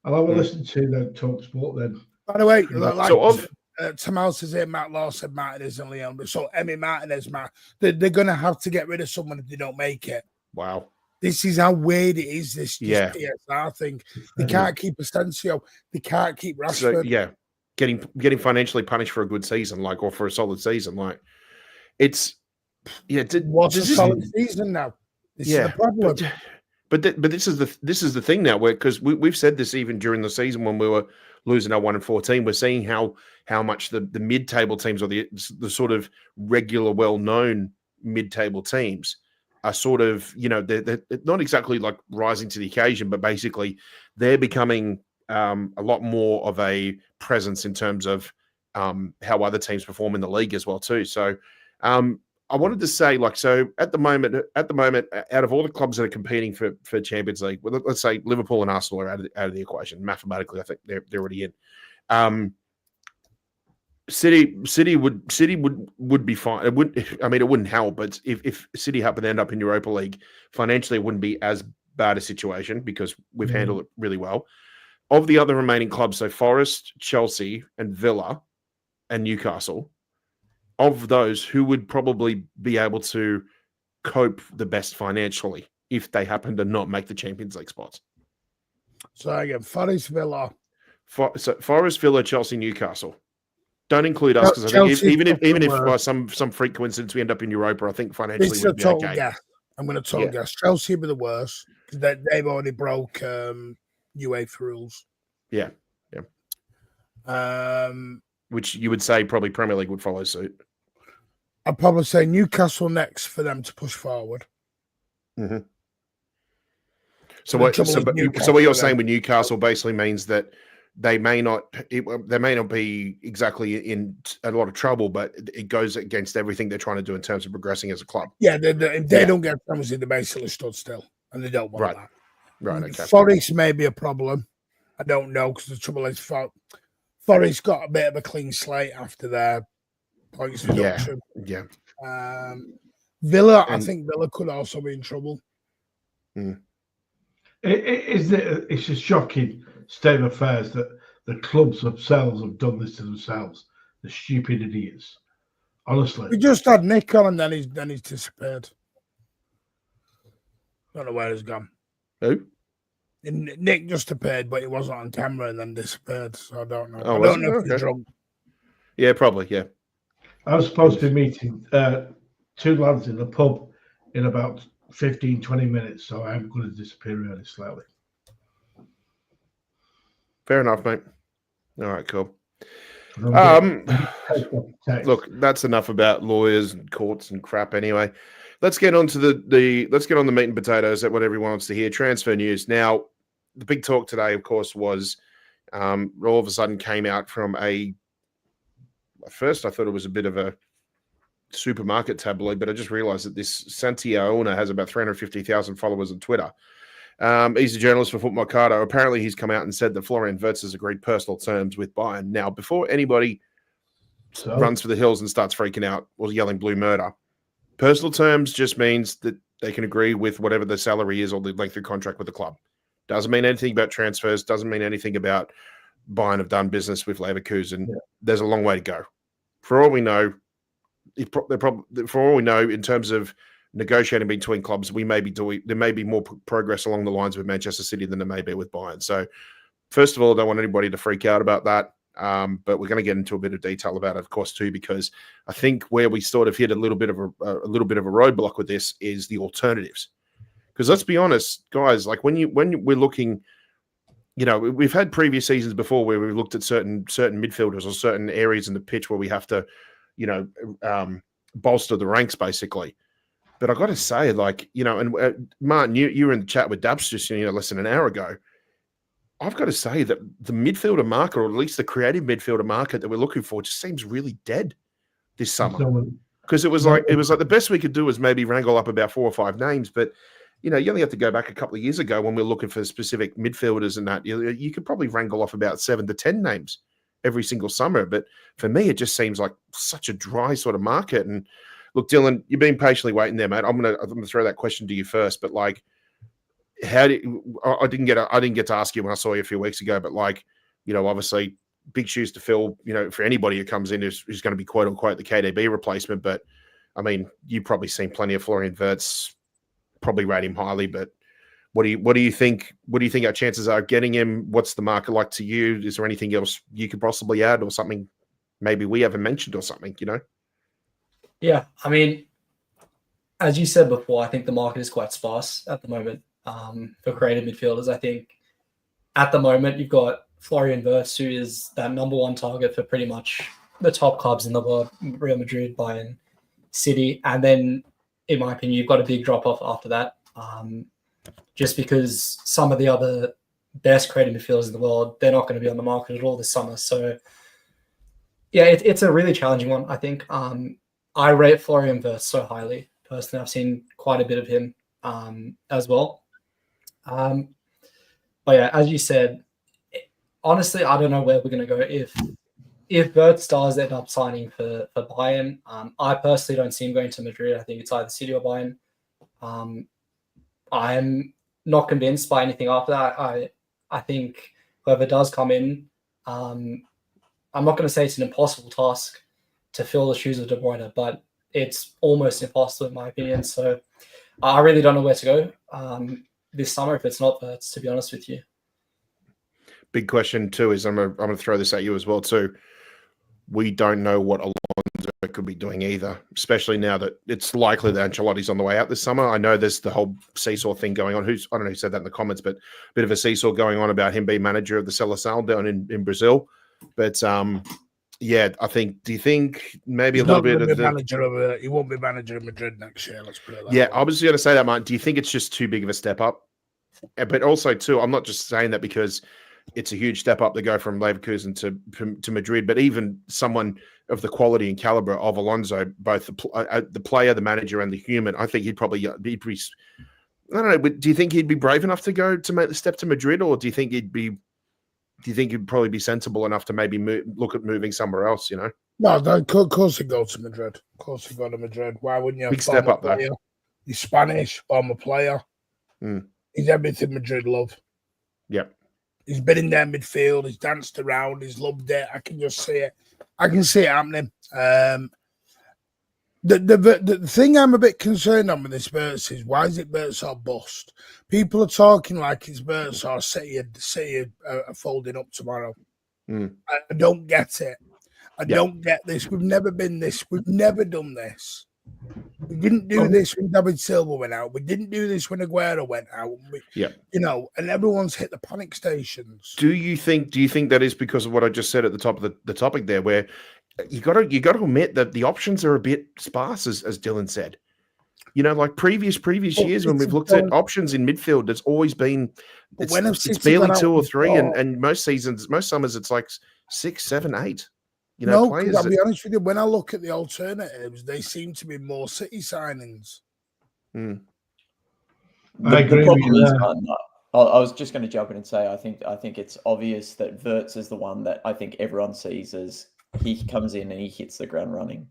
I'll have a listen to that Talk Sport then. By the way, like So Tamal says here, Matt Law said Martinez and Leon, but so Emmy Martinez, they're going to have to get rid of someone if they don't make it. Wow. This is how weird it is, this PSR thing. They can't keep Asensio. They can't keep Rashford. So, getting financially punished for a good season, like, or for a solid season, like, it's What's a solid season now? This is the problem. But this is the thing now, where because we've said this even during the season when we were losing our 1-14, we're seeing how much the mid-table teams or the sort of regular, well-known mid-table teams are sort of, they're not exactly like rising to the occasion, but basically they're becoming a lot more of a presence in terms of how other teams perform in the league as well too. So I wanted to say, like, so at the moment, out of all the clubs that are competing for Champions League, well, let's say Liverpool and Arsenal are out of the equation. Mathematically, I think they're already in. City would be fine. It wouldn't help, but if City happen to end up in Europa League, financially it wouldn't be as bad a situation because we've handled it really well. Of the other remaining clubs, so Forest, Chelsea, and Villa, and Newcastle, of those, who would probably be able to cope the best financially if they happen to not make the Champions League spots? So again, Forest, Villa. Forest, Villa, Chelsea, Newcastle. Don't include us, because I think even if by some freak coincidence we end up in Europa, I think financially This is a we'd be total okay. guess. I'm going to total guess. Chelsea would be the worst because they've already broke UEFA rules. Yeah. Which you would say probably Premier League would follow suit. I'd probably say Newcastle next for them to push forward. Mm-hmm. So what you're saying with Newcastle basically means that they may not be exactly in a lot of trouble, but it goes against everything they're trying to do in terms of progressing as a club. Yeah, if they don't get Champions League, they basically stood still, and they don't want that. Right. Okay. Forest may be a problem. I don't know, because the trouble is Forest got a bit of a clean slate after their points deduction. Yeah. Villa, I think Villa could also be in trouble. It's a shocking state of affairs that the clubs themselves have done this to themselves. The stupid idiots. Honestly. We just had Nick on, and then he's disappeared. Don't know where he's gone. Who? Nick just appeared, but he wasn't on camera and then disappeared. So I don't know. Oh, I don't know if he's drunk. Yeah, probably. Yeah. I was supposed to be meeting two lads in the pub in about 15, 20 minutes, so I'm going to disappear really slightly. Fair enough, mate. All right, cool. Look, that's enough about lawyers and courts and crap anyway. Let's get on to let's get on the meat and potatoes at what everyone wants to hear. Transfer news. Now, the big talk today, of course, was all of a sudden came out from at first I thought it was a bit of a supermarket tabloid, but I just realized that this Santiago owner has about 350,000 followers on Twitter. He's a journalist for Football Mercado. Apparently, he's come out and said that Florian Wirtz has agreed personal terms with Bayern. Now, before anybody runs for the hills and starts freaking out or yelling blue murder, personal terms just means that they can agree with whatever the salary is or the length of contract with the club. Doesn't mean anything about transfers. Doesn't mean anything about Bayern have done business with Leverkusen. Yeah. There's a long way to go. For all we know, in terms of negotiating between clubs, there may be more progress along the lines with Manchester City than there may be with Bayern. So, first of all, I don't want anybody to freak out about that. But we're going to get into a bit of detail about it, of course, too, because I think where we sort of hit a little bit of a roadblock with this is the alternatives. Because let's be honest, guys, like when we're looking, we've had previous seasons before where we've looked at certain midfielders or certain areas in the pitch where we have to, bolster the ranks basically. But I got to say, and Martin, you were in the chat with Dabs just less than an hour ago. I've got to say that the midfielder market, or at least the creative midfielder market that we're looking for, just seems really dead this summer. Because it was like the best we could do was maybe wrangle up about 4 or 5 names, but you only have to go back a couple of years ago when we were looking for specific midfielders and that. You could probably wrangle off about 7 to 10 names every single summer. But for me, it just seems like such a dry sort of market. And look, Dylan, you've been patiently waiting there, mate. I'm gonna throw that question to you first. But like, I didn't get to ask you when I saw you a few weeks ago. But like, obviously big shoes to fill. For anybody who comes in who's going to be quote unquote the KDB replacement. But I mean, you've probably seen plenty of Florian Wirtz. Probably rate him highly, but what do you think? What do you think our chances are of getting him? What's the market like to you? Is there anything else you could possibly add, or something maybe we haven't mentioned, or something? Yeah, I mean, as you said before, I think the market is quite sparse at the moment for creative midfielders. I think at the moment you've got Florian Wirtz, who is that #1 target for pretty much the top clubs in the world: Real Madrid, Bayern, City, and then, in my opinion, you've got a big drop-off after that, just because some of the other best creative midfielders in the world, they're not going to be on the market at all this summer. So, yeah, it's a really challenging one, I think. I rate Florian Wirtz so highly. Personally, I've seen quite a bit of him as well. But yeah, as you said, honestly, I don't know where we're going to go if Wirtz does end up signing for Bayern. I personally don't see him going to Madrid. I think it's either City or Bayern. I'm not convinced by anything after that. I think whoever does come in, I'm not going to say it's an impossible task to fill the shoes of De Bruyne, but it's almost impossible in my opinion. So I really don't know where to go this summer if it's not Wirtz, to be honest with you. Big question too is I'm gonna throw this at you as well too. We don't know what Alonso could be doing either, especially now that it's likely that Ancelotti's on the way out this summer. I know there's the whole seesaw thing going on. I don't know who said that in the comments, but a bit of a seesaw going on about him being manager of the Seleção down in Brazil. But yeah, I think. Do you think maybe He's a little bit of the he won't be manager of Madrid next year? Let's put it that way. I was going to say that, Mark. Do you think it's just too big of a step up? But also, too, I'm not just saying that because it's a huge step up to go from Leverkusen to Madrid, but even someone of the quality and caliber of Alonso, both the player, the manager, and the human, I think he'd probably be. I don't know. But do you think he'd be brave enough to go to make the step to Madrid, or do you think he'd be? Do you think he'd probably be sensible enough to maybe look at moving somewhere else? No, of course he'd go to Madrid. Of course he'd go to Madrid. Why wouldn't you? Big step up player? though. He's Spanish, former player. He's everything Madrid love. Yep. He's been in their midfield. He's danced around. He's loved it. I can just see it. I can see it happening. The thing I'm a bit concerned on with this Wirtz is, why is it Wirtz or bust? People are talking like it's Wirtz or City are folding up tomorrow. I don't get it. I don't get this. We've never been this. We've never done this. We didn't do this when David Silva went out. We didn't do this when Aguero went out. And everyone's hit the panic stations. Do you think that is because of what I just said at the top of the topic there, where you got to admit that the options are a bit sparse, as Dylan said. Like previous years when we've looked at options in midfield, there's always been it's barely 2 or 3, and most summers it's like 6, 7, 8. No, because I'll be honest with you, when I look at the alternatives, they seem to be more City signings. I agree with you. I was just going to jump in and say I think it's obvious that Wirtz is the one that I think everyone sees as he comes in and he hits the ground running.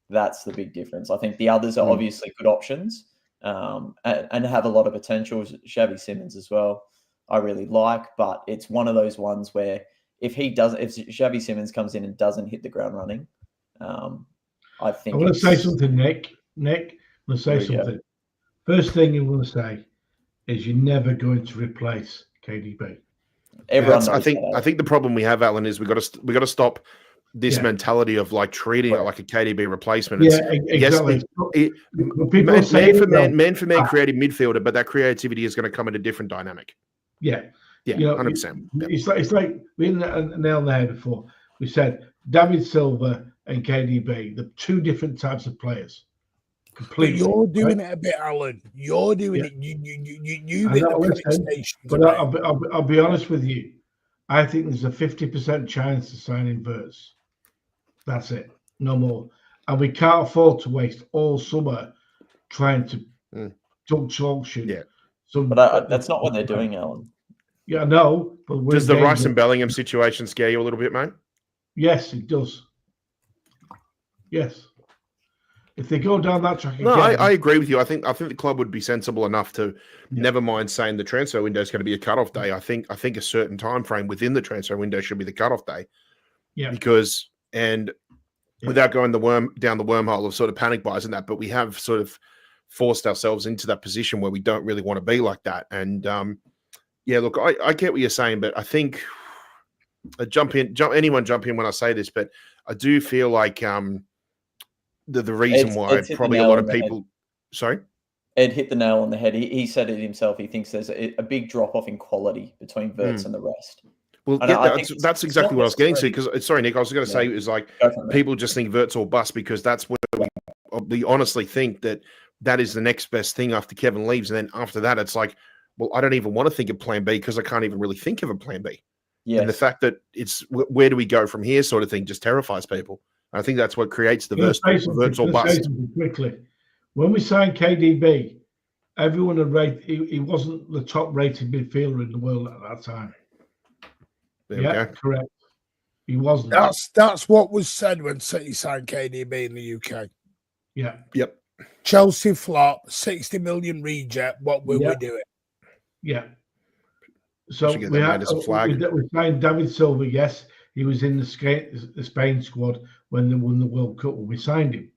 That's the big difference. I think the others are obviously good options and have a lot of potential. Xavi Simons as well, I really like, but it's one of those ones where if Xavi Simons comes in and doesn't hit the ground running, I think I want to say something, Nick. Nick, I want to say something. First thing you want to say is you're never going to replace KDB. I think the problem we have, Alan, is we got to stop this mentality of like treating it like a KDB replacement. Exactly. Man for man creative midfielder, but that creativity is going to come in a different dynamic. Yeah. 100%. It's like we nailed there before. We said David Silva and KDB, the two different types of players. Completely. But you're doing it a bit, Alan. You're doing it. You hit the panic station. But I'll be honest with you. I think there's a 50% chance of signing Wirtz. That's it. No more. And we can't afford to waste all summer trying to Dutch auction. Yeah. But that's not what they're doing, Alan. Yeah, I know. But Does the Rice and Bellingham situation scare you a little bit, mate? Yes, it does. Yes. If they go down that track No, again, I agree with you. I think the club would be sensible enough to never mind saying the transfer window is going to be a cutoff day. I think a certain time frame within the transfer window should be the cutoff day. Yeah. Because without going down the wormhole of sort of panic buys and that, but we have sort of forced ourselves into that position where we don't really want to be like that. And yeah, look, I get what you're saying, but I think anyone jump in when I say this, but I do feel like the reason why probably a lot of people. Sorry? Ed hit the nail on the head. He said it himself. He thinks there's a big drop off in quality between Wirtz and the rest. Well, yeah, that's exactly what I was getting to. Because sorry, Nick, I was going to say it was like people just think Wirtz or bust because that's where we honestly think that is the next best thing after Kevin leaves, and then after that, it's like, well, I don't even want to think of Plan B because I can't even really think of a Plan B. Yes. And the fact that it's where do we go from here sort of thing just terrifies people. I think that's what creates the Wirtz or bust. Quickly, when we signed KDB, everyone had rated he wasn't the top rated midfielder in the world at that time. Yeah, correct. He wasn't. That's what was said when City signed KDB in the UK. Yeah. Yep. Chelsea flop, 60 million reject. What will we do it? Yeah. So we signed David Silva. Yes, he was in the Spain squad when they won the World Cup when we signed him.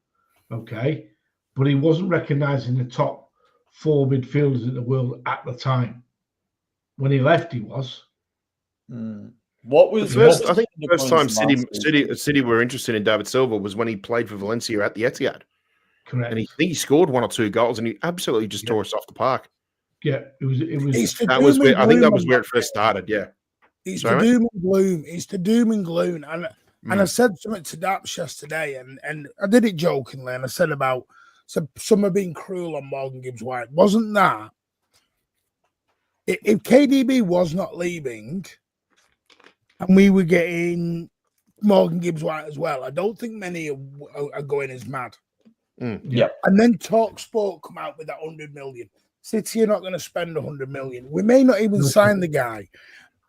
Okay, but he wasn't recognised in the top 4 midfielders in the world at the time. When he left, he was. What was I think the first time City were interested in David Silva was when he played for Valencia at the Etihad. Correct. And he scored 1 or 2 goals, and he absolutely just tore us off the park. Yeah, it was. I think that was where it first started. Yeah, it's the doom and gloom. It's the doom and gloom, and I said something to Daps yesterday, and I did it jokingly, and I said about some have been cruel on Morgan Gibbs White. Wasn't that if KDB was not leaving, and we were getting Morgan Gibbs White as well? I don't think many are going as mad. Yeah, and then TalkSport come out with that 100 million. City are not going to spend 100 million. We may not even sign the guy.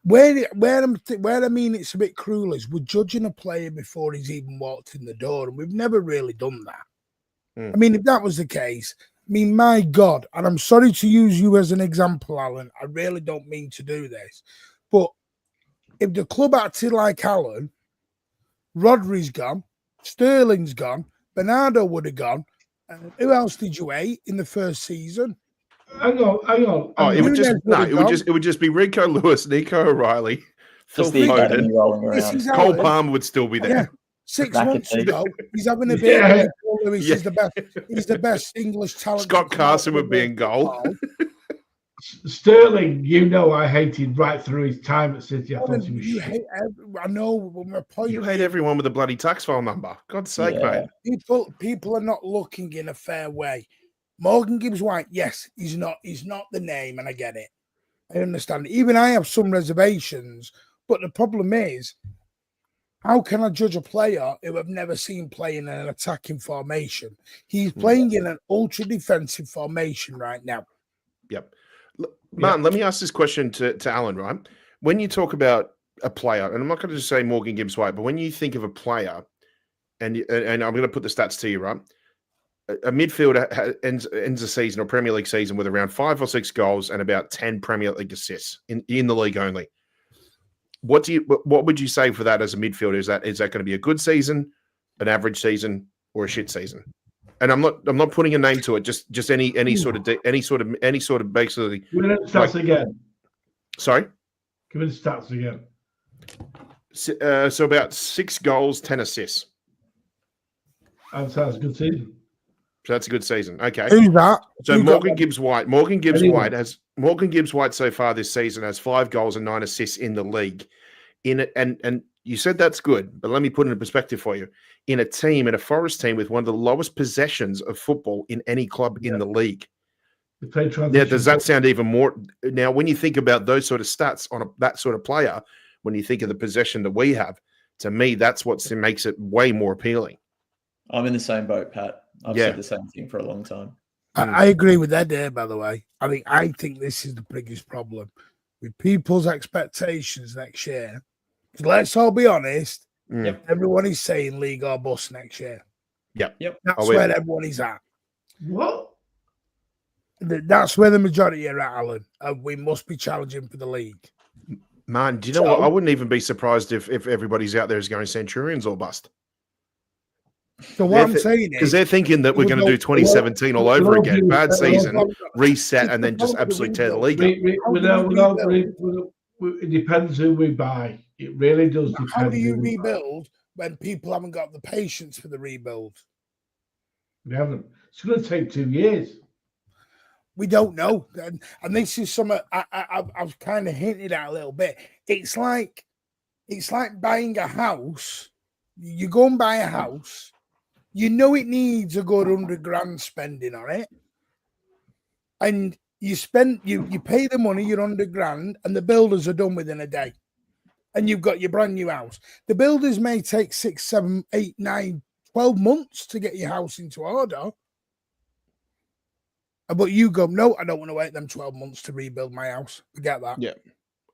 Where I mean it's a bit cruel is we're judging a player before he's even walked in the door, and we've never really done that. I mean, if that was the case, I mean, my God, and I'm sorry to use you as an example, Alan. I really don't mean to do this, but if the club acted like Alan, Rodri's gone, Sterling's gone, Bernardo would have gone. Who else did you hate in the first season? Hang on. Oh, it would just be Rico Lewis, Nico O'Reilly, Phil Foden. Cole Palmer would still be there. Yeah. 6 months ago, he's having a bit. Lewis is the best. He's the best English talent. Scott Carson would be in goal. Sterling, I hated right through his time at City. I thought he was shit. I know. My point. You hate everyone with a bloody tax file number. God's sake, mate. People are not looking in a fair way. Morgan Gibbs White, yes, he's not the name, and I get it. I understand. Even I have some reservations, but the problem is, how can I judge a player who I've never seen play in an attacking formation? He's playing in an ultra defensive formation right now. Yep. Martin, let me ask this question to Alan, right? When you talk about a player, and I'm not going to just say Morgan Gibbs White, but when you think of a player, and I'm going to put the stats to you, right? A midfielder ends a season or Premier League season with around 5 or 6 goals and about 10 Premier League assists in the league only. What would you say for that as a midfielder? Is that going to be a good season, an average season, or a shit season? And I'm not putting a name to it. Just any sort of basically. Give me the stats again. Sorry. Give me the stats again. So about 6 goals, 10 assists. That sounds a good season. So that's a good season. Okay. Who's that? So Morgan Gibbs White so far this season has 5 goals and 9 assists in the league. And you said that's good, but let me put it in perspective for you. In a Forest team with one of the lowest possessions of football in any club in the league. Now, does that sound even more? Now, when you think about those sort of stats on that sort of player, when you think of the possession that we have, to me, that's what makes it way more appealing. I'm in the same boat, Pat. I've said the same thing for a long time. I agree with that there, by the way. I think this is the biggest problem with people's expectations next year. Because let's all be honest, everyone is saying league or bust next year. Yep. That's where everyone is at. What? That's where the majority are at, Alan. We must be challenging for the league. Man, do you know what? I wouldn't even be surprised if everybody's out there is going Centurions or bust. So what I'm saying is, because they're thinking that we're going to do 2017 all over again, bad season, reset, and then just absolutely tear the league up. It depends who we buy. It really does depend. How do you rebuild when people haven't got the patience for the rebuild? We haven't. It's going to take 2 years. We don't know, and this is something I've kind of hinted at a little bit. It's like buying a house. You go and buy a house. You know it needs a good $100,000 spending on it, and you pay the money, you're $100,000, and the builders are done within a day, and you've got your brand new house. The builders may take 6, 7, 8, 9, 12 months to get your house into order, but you go, no, I don't want to wait them 12 months to rebuild my house. Forget that. Yeah.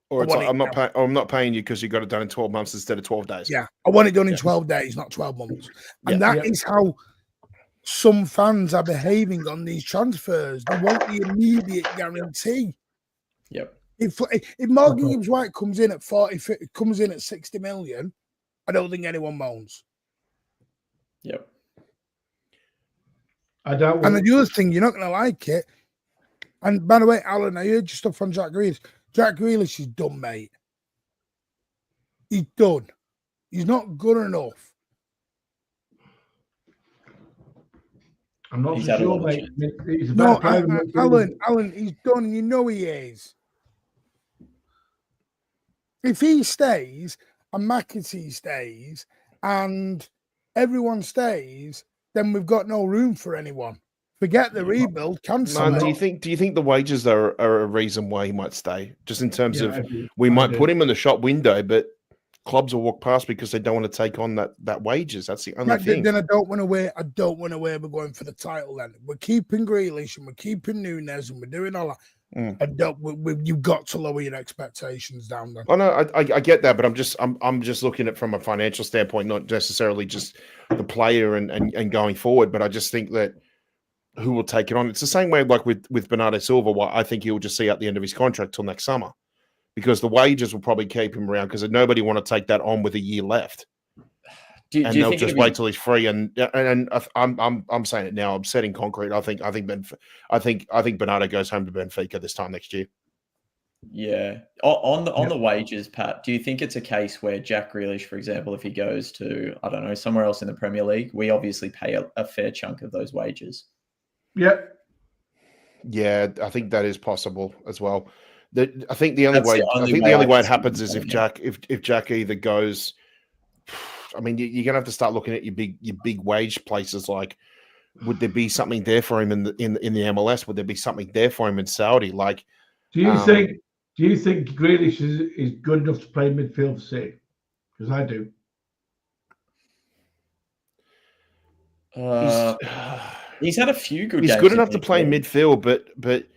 Or it's like, I'm not paying you because you got it done in 12 months instead of 12 days. Yeah, I want it done in 12 days, not 12 months. And that is how some fans are behaving on these transfers. They want the immediate guarantee. Yep. If Morgan Gibbs White comes in at 60 million, I don't think anyone moans. Yep. And the other thing, you're not going to like it. And by the way, Alan, I heard your stuff on Jack Grealish. Jack Grealish is done, mate. He's done. He's not good enough. I'm not so sure, mate. Alan, he's done. You know he is. If he stays, and McAtee stays, and everyone stays, then we've got no room for anyone. Forget the rebuild. Cancel. Man, do you think the wages are a reason why he might stay? Just in terms of we might put him in the shop window, but clubs will walk past because they don't want to take on that wages. That's the only thing. Then I don't want to wear. We're going for the title. Then we're keeping Grealish and we're keeping Nunes and we're doing all that. You've got to lower your expectations down. Then. Oh no, I get that, but I'm just looking at it from a financial standpoint, not necessarily just the player and going forward. But I just think that. Who will take it on? It's the same way like with Bernardo Silva. I think he'll just see out the end of his contract till next summer because the wages will probably keep him around because nobody want to take that on with a year left. They'll just wait till he's free. And I'm saying it now. I'm setting concrete. I think Bernardo goes home to Benfica this time next year. Yeah. On the wages, Pat, do you think it's a case where Jack Grealish, for example, if he goes to, I don't know, somewhere else in the Premier League, we obviously pay a fair chunk of those wages? Yeah, I think that is possible as well. I think the only way it happens is if Jack either goes. I mean, you're gonna have to start looking at your big wage places. Like, would there be something there for him in the MLS? Would there be something there for him in Saudi? Like, do you think Grealish is good enough to play midfield for City? Because I do. He's had a few good. He's good enough to play midfield, but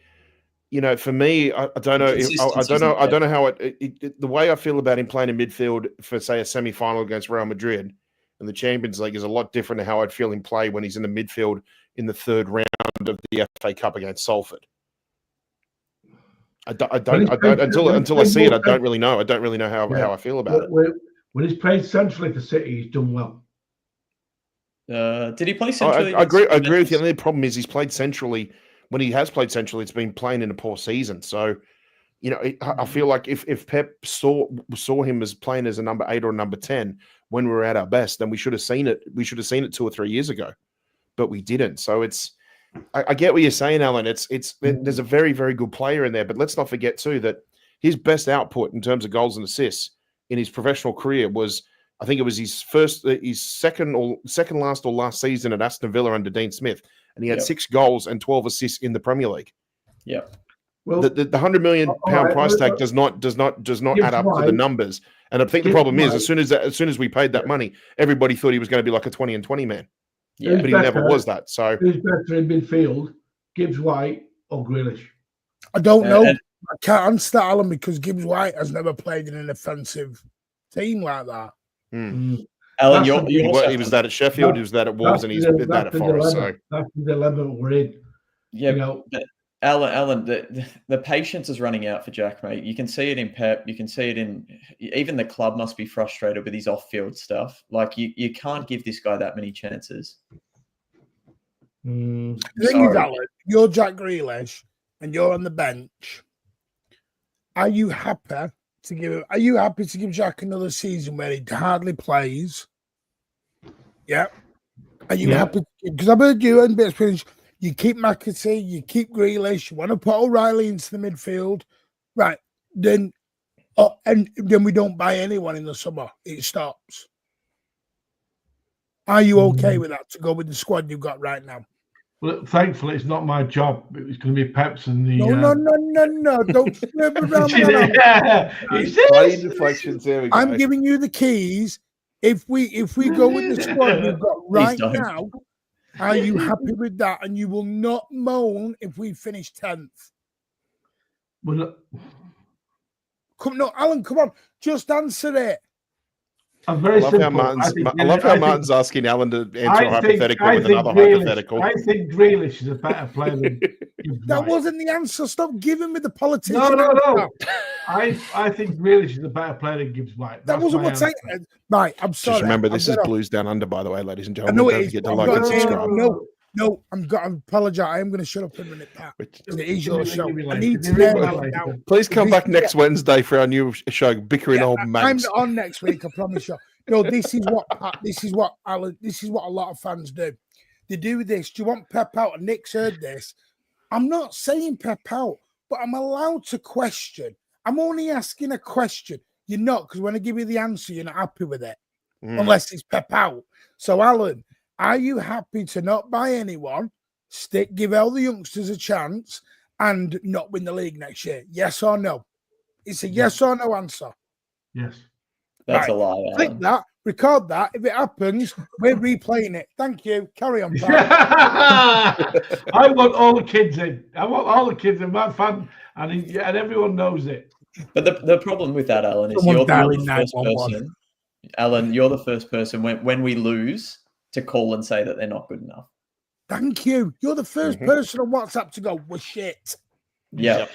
you know, for me, I don't know. I don't know how the way I feel about him playing in midfield for say a semi-final against Real Madrid in the Champions League is a lot different to how I'd feel him play when he's in the midfield in the third round of the FA Cup against Salford. Until I see it, I don't really know. I don't really know how I feel about it. When he's played centrally for City, he's done well. Did he play centrally? I agree with you. The only problem is he's played centrally. When he has played centrally, it's been playing in a poor season. So, you know, I feel like if Pep saw him as playing as a number 8 or a number 10 when we were at our best, then we should have seen it. We should have seen it 2 or 3 years ago, but we didn't. So I get what you're saying, Alan. There's a very, very good player in there, but let's not forget too that his best output in terms of goals and assists in his professional career was. I think it was his second last or last season at Aston Villa under Dean Smith, and he had 6 goals and 12 assists in the Premier League. Yeah, well, the £100 million price tag does not add up to the numbers, and I think the problem is as soon as we paid that money, everybody thought he was going to be like a 20 and 20 man, but he never was that. So who's better in midfield, Gibbs White or Grealish? I don't know. I can't answer that, Alan, because Gibbs White has never played in an offensive team like that. Alan, He was that at Sheffield, he was that at Wolves, and he's that at Forest. So that's the dilemma we're in. Yeah, but Alan, the patience is running out for Jack, mate. You can see it in Pep. You can see it in even the club must be frustrated with his off-field stuff. Like you can't give this guy that many chances. The thing is, Alan, you're Jack Grealish and you're on the bench. Are you happy to give Jack another season where he hardly plays? Yeah. Are you happy? Because I've heard you and bit of you keep McAtee, you keep Grealish, you want to put O'Reilly into the midfield, right? Then, and then we don't buy anyone in the summer. It stops. Are you okay with that to go with the squad you've got right now? Well, thankfully, it's not my job. It's going to be Pep's and the. No! Don't slip around. Deflections. There we go. I'm giving you the keys. If we go with the squad we've got right now, are you happy with that? And you will not moan if we finish 10th. Well, Alan, come on, just answer it. I'm very simple. I love how Martin's asking Alan to answer a hypothetical with another hypothetical. I think Grealish is a better player than that wasn't the answer. Stop giving me the politician. No. I think Grealish is a better player than Gibbs White. That wasn't what I said. Right, I'm sorry. Just remember, this is Blues Down Under, by the way, ladies and I gentlemen. know Don't forget to like and subscribe. No, I'm going to apologize. I am going to shut up in a minute, Pat. It is your show. I need to know. Please come back next Wednesday for our new show, Bickering Old Mates. I'm not on next week, I promise you. No, this is what a lot of fans do. They do this. Do you want Pep out? And Nick's heard this. I'm not saying Pep out, but I'm allowed to question. I'm only asking a question. You're not, because when I give you the answer, you're not happy with it, unless it's Pep out. So, Alan, are you happy to not buy anyone, give all the youngsters a chance, and not win the league next year? Yes or no? It's a yes or no answer. Yes. That's a lie, Alan. Click that, record that. If it happens, we're replaying it. Thank you. Carry on, Pat. I want all the kids in. I want all the kids in. My fan, and everyone knows it. But the problem with that, Alan, is you're the first person. Alan, you're the first person when we lose to call and say that they're not good enough. Thank you. You're the first person on WhatsApp to go, we're shit. Yeah.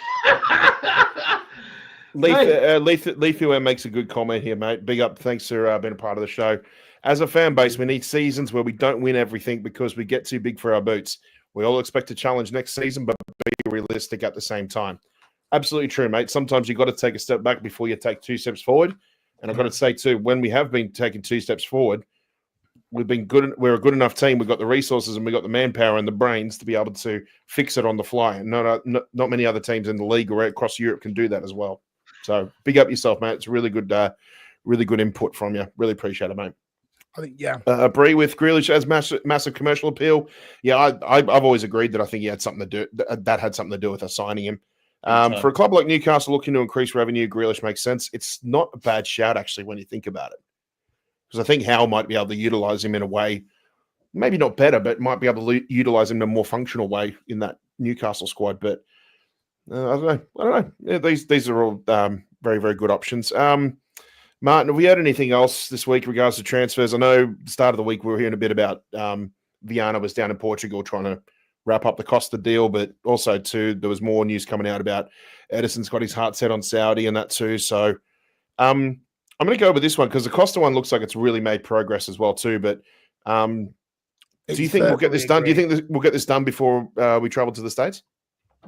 Leafy makes a good comment here, mate. Big up. Thanks for being a part of the show. As a fan base, we need seasons where we don't win everything because we get too big for our boots. We all expect a challenge next season, but be realistic at the same time. Absolutely true, mate. Sometimes you've got to take a step back before you take 2 steps forward. And I've got to say, too, when we have been taking 2 steps forward, we've been good. We're a good enough team. We've got the resources and we've got the manpower and the brains to be able to fix it on the fly. And not many other teams in the league or across Europe can do that as well. So big up yourself, mate. It's really good input from you. Really appreciate it, mate. I think, yeah. Bree with Grealish has massive commercial appeal. Yeah, I've always agreed that I think he had something to do. That had something to do with us signing him. For a club like Newcastle looking to increase revenue, Grealish makes sense. It's not a bad shout, actually, when you think about it. Because I think Howe might be able to utilize him in a way, maybe not better, but might be able to utilize him in a more functional way in that Newcastle squad. But I don't know. Yeah, these are all very, very good options. Martin, have we had anything else this week in regards to transfers? I know at the start of the week we were hearing a bit about Viana was down in Portugal trying to wrap up the Costa deal, but also, too, there was more news coming out about Edison's got his heart set on Saudi and that too. So I'm going to go with this one because the Costa one looks like it's really made progress as well too. But do you think we'll get this done? Do you think we'll get this done before we travel to the States?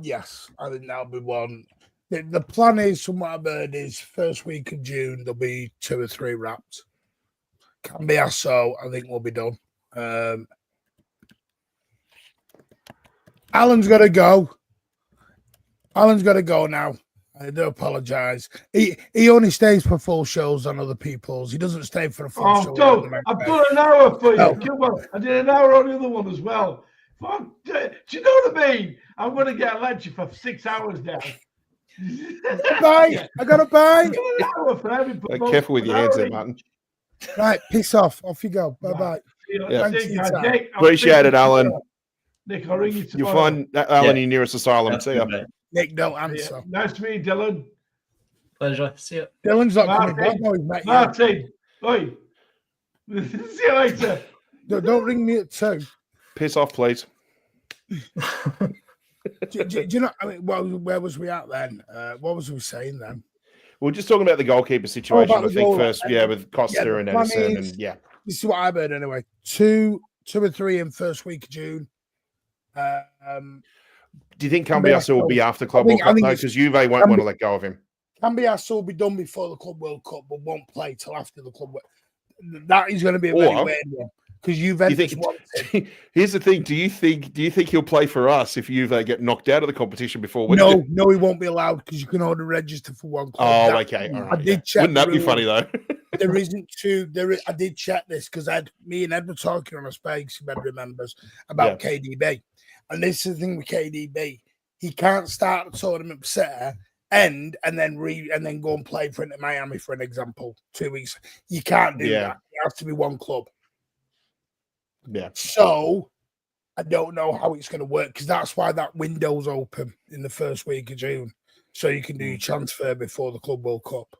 Yes, I think that'll be one. The plan is, from what I've heard, is first week of June, there'll be 2 or 3 wraps. Can be so, I think we'll be done. Alan's got to go. Alan's got to go now. I do apologise. He only stays for full shows on other people's. He doesn't stay for a full show. I've done an hour for you. No. Come on. I did an hour on the other one as well. Do you know what I mean? I'm going to get a lecture for 6 hours now. Bye. I got to buy. Careful with your hands there, Martin. Right, piss off. Off you go. Bye-bye. Yeah. Appreciate it, Alan. Nick, I'll ring you You'll tomorrow. find Alan Yeah. your nearest asylum. That's See good, ya. mate. Nick, don't Yeah. answer. Nice to meet you, Dylan. Pleasure. See you. Dylan's not coming back. Martin. No, he's met you. Martin, oi. See you later. Don't ring me at 2. Piss off, please. Do you know? I mean, where was we at then? What was we saying then? We're just talking about the goalkeeper situation, about I the think, goal. first. Yeah, with Costa the and plan Edison. is- And yeah. This is what I've heard anyway. 2 or 3 in first week of June. Do you think Cambiasso will be after Club World I Cup, think though? it's- Because Juve won't want to let go of him. Cambiasso will be done before the Club World Cup, but won't play till after the Club World. That is going to be a very Or- weird one because Do you Juventus think, want him. here's the thing. Do you think he'll play for us if Juve get knocked out of the competition before we No, do? no, he won't be allowed because you can only register for one club. Oh, That- okay. All I right. did Yeah. check. Wouldn't that be the funny, rules. though? There isn't two. I did check this because me and Ed were talking on a space, if Ed remembers, about KDB. And this is the thing with KDB. He can't start the tournament per se, and then go and play for Inter Miami, for an example, 2 weeks. You can't do that. It has to be one club. Yeah. So I don't know how it's going to work because that's why that window's open in the first week of June. So you can do your transfer before the Club World Cup.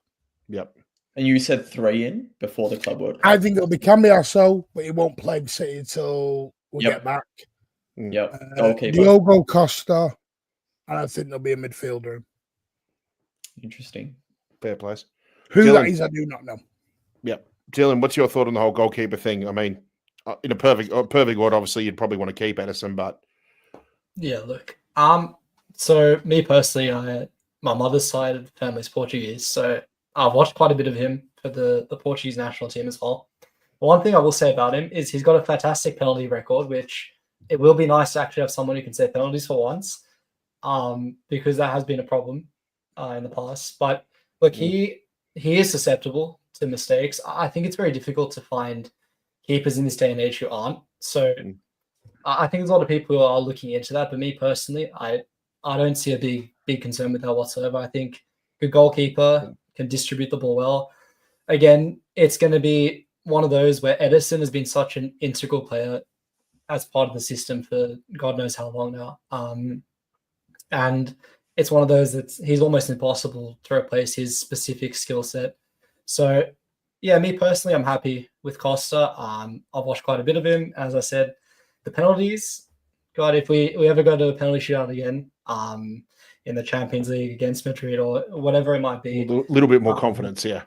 Yep. And you said 3 in before the Club World Cup. I think it'll be Cambiasso, but he won't play City until we Yep. get back. Yep. Goalkeeper. Diogo Costa, and I think there'll be a midfielder. Interesting. Fair place. Who Dylan. that is, I do not know. Yep. Dylan, what's your thought on the whole goalkeeper thing? I mean, in a perfect world, obviously, you'd probably want to keep Edison, but Yeah, look. So me personally, my mother's side of the family is Portuguese, so I've watched quite a bit of him for the Portuguese national team as well. One thing I will say about him is he's got a fantastic penalty record, which it will be nice to actually have someone who can save penalties for once, because that has been a problem in the past. But look, he is susceptible to mistakes. I think it's very difficult to find keepers in this day and age who aren't. So I think there's a lot of people who are looking into that. But me personally, I don't see a big concern with that whatsoever. I think good goalkeeper can distribute the ball well. Again, it's going to be one of those where Edison has been such an integral player as part of the system for God knows how long now. And it's one of those that he's almost impossible to replace his specific skill set. So, yeah, me personally, I'm happy with Costa. I've watched quite a bit of him. As I said, the penalties, God, if we ever go to a penalty shootout again in the Champions League against Madrid or whatever it might be. a little bit more confidence. Yeah.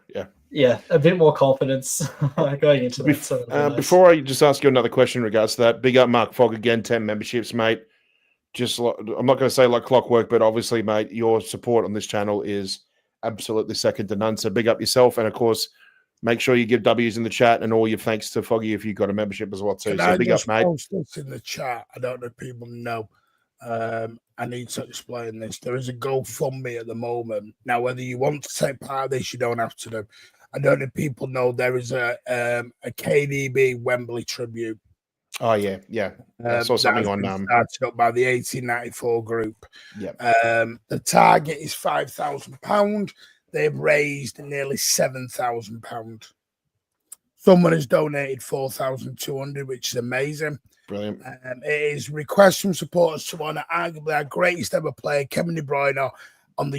Yeah, a bit more confidence going into that. So nice. Before I just ask you another question in regards to that, big up Mark Fogg again, 10 memberships, mate. Just like, I'm not going to say like clockwork, but obviously, mate, your support on this channel is absolutely second to none. So big up yourself. And of course, make sure you give W's in the chat and all your thanks to Foggy if you've got a membership as well too. So big up, mate. Post this in the chat. I don't know if people know. I need to explain this. There is a GoFundMe at the moment. Now, whether you want to take part of this, you don't have to do. I don't know if people know there is a KDB Wembley tribute. Oh yeah. I saw something on started up by the 1894 group. Yeah. The target is £5,000. They've raised nearly £7,000. Someone has donated 4,200, which is amazing. Brilliant. It is requests from supporters to honour arguably our greatest ever player, Kevin De Bruyne, on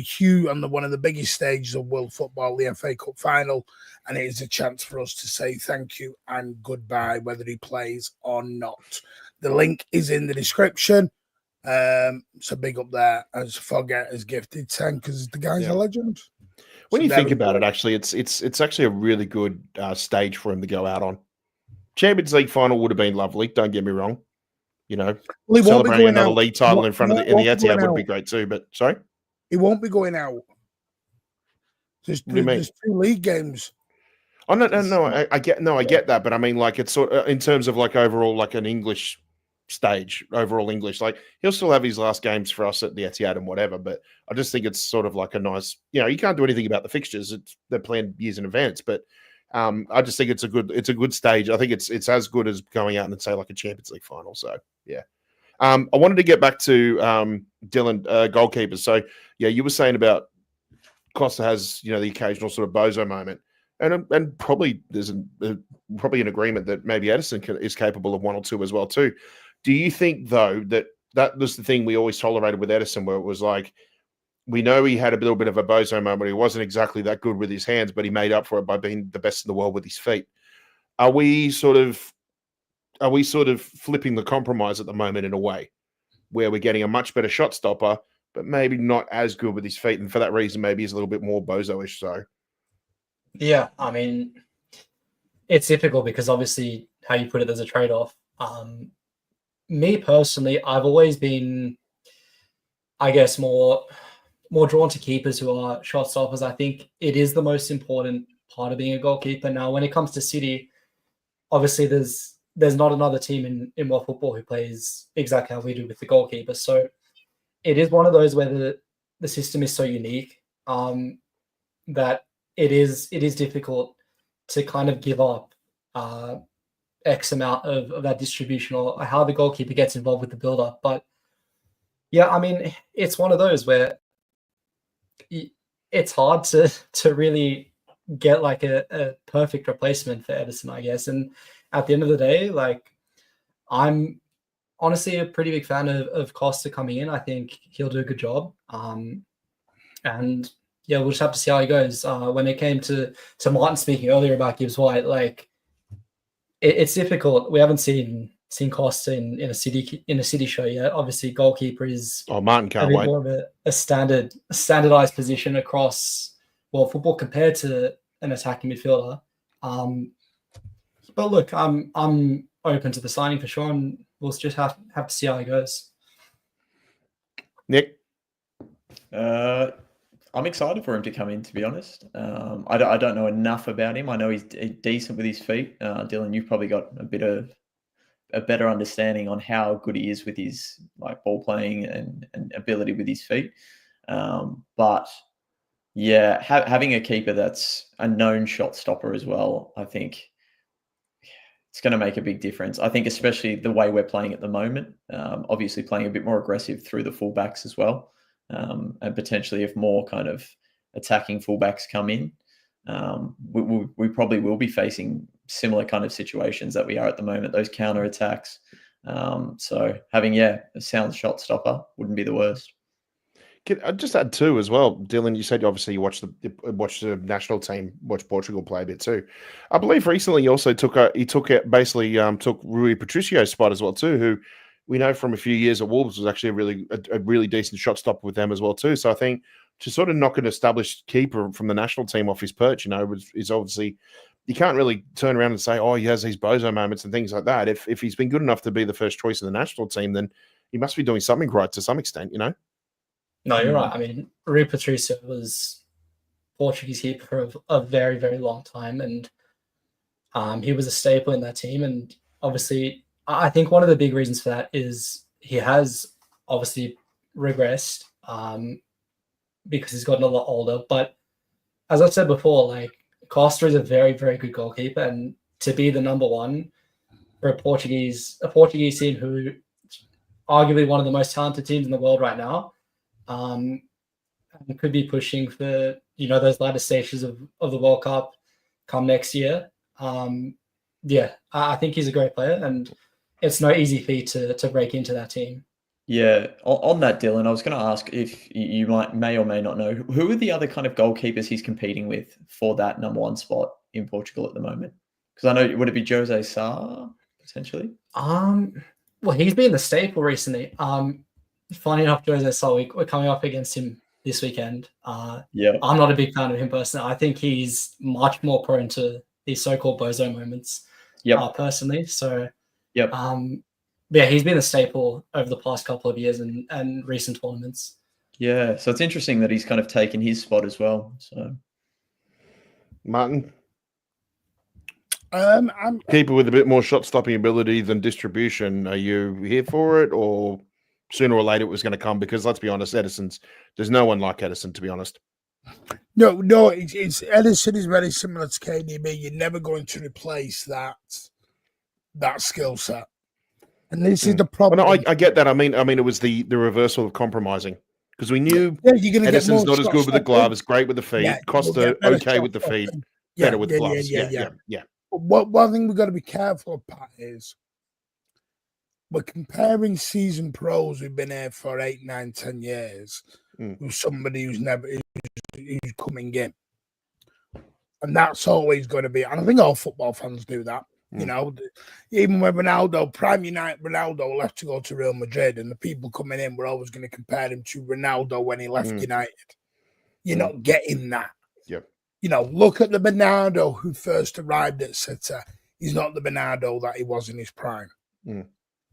one of the biggest stages of world football, the FA Cup final, and it is a chance for us to say thank you and goodbye, whether he plays or not. The link is in the description. So big up there as Fogget has gifted 10 because the guy's a legend. When So you there think we about go. it, actually, it's actually a really good stage for him to go out on. Champions League final would have been lovely. Don't get me wrong. You know, Well, he won't be celebrating going another out. league title in front of in the Won't be going Etihad would out. be great too. But sorry, He won't be going out. There's What do you mean? 2 league games. oh no, I get that, but I mean, like, it's sort of in terms of like overall, like an English stage, overall English, like he'll still have his last games for us at the Etihad and whatever. But I just think it's sort of like a nice, you can't do anything about the fixtures; they're planned years in advance. But I just think it's a good stage. I think it's as good as going out and say like a Champions League final. So yeah. I wanted to get back to Dylan, goalkeepers. So yeah, you were saying about Costa has the occasional sort of bozo moment, and probably there's probably an agreement that maybe Edison is capable of one or two as well too. Do you think, though, that was the thing we always tolerated with Edison, where it was like, we know he had a little bit of a bozo moment. He wasn't exactly that good with his hands, but he made up for it by being the best in the world with his feet. Are we sort of flipping the compromise at the moment in a way where we're getting a much better shot stopper, but maybe not as good with his feet, and for that reason, maybe he's a little bit more bozo-ish? So, yeah, I mean, it's difficult because obviously how you put it, there's a trade-off. Me personally, I've always been, I guess, more drawn to keepers who are shot stoppers. I think it is the most important part of being a goalkeeper. Now, when it comes to City, obviously there's not another team in world football who plays exactly how we do with the goalkeeper. So it is one of those where the system is so unique that it is difficult to kind of give up X amount of that distribution or how the goalkeeper gets involved with the build-up. But yeah, I mean, it's one of those where it's hard to really get like a perfect replacement for Edison, I guess. And at the end of the day, like, I'm honestly a pretty big fan of Costa coming in. I think he'll do a good job. And yeah, we'll just have to see how he goes. When it came to Martin speaking earlier about Gibbs White, like, it's difficult. We haven't seen Costa in a city show yet. Obviously, goalkeeper is Martin can't wait. More of a standardized position across world football compared to an attacking midfielder. But look, I'm open to the signing for sure, and we'll just have to see how it goes. Nick, I'm excited for him to come in, to be honest. I don't know enough about him. I know he's decent with his feet. Dylan, you've probably got a better understanding on how good he is with his like ball playing and ability with his feet. But yeah, having a keeper that's a known shot stopper as well, I think it's going to make a big difference. I think especially the way we're playing at the moment, obviously playing a bit more aggressive through the fullbacks as well. And potentially if more kind of attacking fullbacks come in, we probably will be facing similar kind of situations that we are at the moment, those counter attacks. So having, a sound shot stopper wouldn't be the worst. I'd just add too as well, Dylan. You said obviously you watched the national team, watched Portugal play a bit too. I believe recently he also took Rui Patricio's spot as well too, who we know from a few years at Wolves was actually a really decent shot stopper with them as well too. So I think to sort of knock an established keeper from the national team off his perch, is obviously, you can't really turn around and say, oh, he has these bozo moments and things like that. If he's been good enough to be the first choice of the national team, then he must be doing something right to some extent, No, you're right. I mean, Rui Patricio was Portuguese keeper for a very, very long time, and he was a staple in that team. And obviously, I think one of the big reasons for that is he has obviously regressed because he's gotten a lot older. But as I said before, like, Costa is a very, very good goalkeeper, and to be the number one for a Portuguese team who arguably one of the most talented teams in the world right now, and could be pushing for those latter stages of the World Cup come next year. I think he's a great player, and it's no easy feat to break into that team. Yeah, on that, Dylan, I was going to ask if you may or may not know, who are the other kind of goalkeepers he's competing with for that number one spot in Portugal at the moment? Because I know, would it be Jose Sá potentially? Well, he's been the staple recently. Funny enough, Jose Sá, we're coming up against him this weekend. Yeah, I'm not a big fan of him personally. I think he's much more prone to these so-called bozo moments. Personally. So yeah, he's been a staple over the past couple of years and recent tournaments. Yeah, so it's interesting that he's kind of taken his spot as well. So, Martin, I'm keeper with a bit more shot stopping ability than distribution. Are you here for it, or sooner or later it was going to come? Because let's be honest, there's no one like Edison, to be honest. No, it's Edison is very similar to KDB. You're never going to replace that skill set. And this is the problem. Well, no, I get that. I mean, it was the reversal of compromising, because we knew Edison's not as good with the glove, as great with the feet. Costa okay with the feet, better with gloves. Yeah. One thing we've got to be careful of, Pat, is we're comparing season pros who've been here for 8, 9, 10 years with somebody who's coming in. And that's always going to be, and I think all football fans do that. You know, even when Ronaldo, prime United Ronaldo left to go to Real Madrid, and the people coming in were always going to compare him to Ronaldo when he left United. You're not getting that. Yep. You know, look at the Bernardo who first arrived at City. He's not the Bernardo that he was in his prime.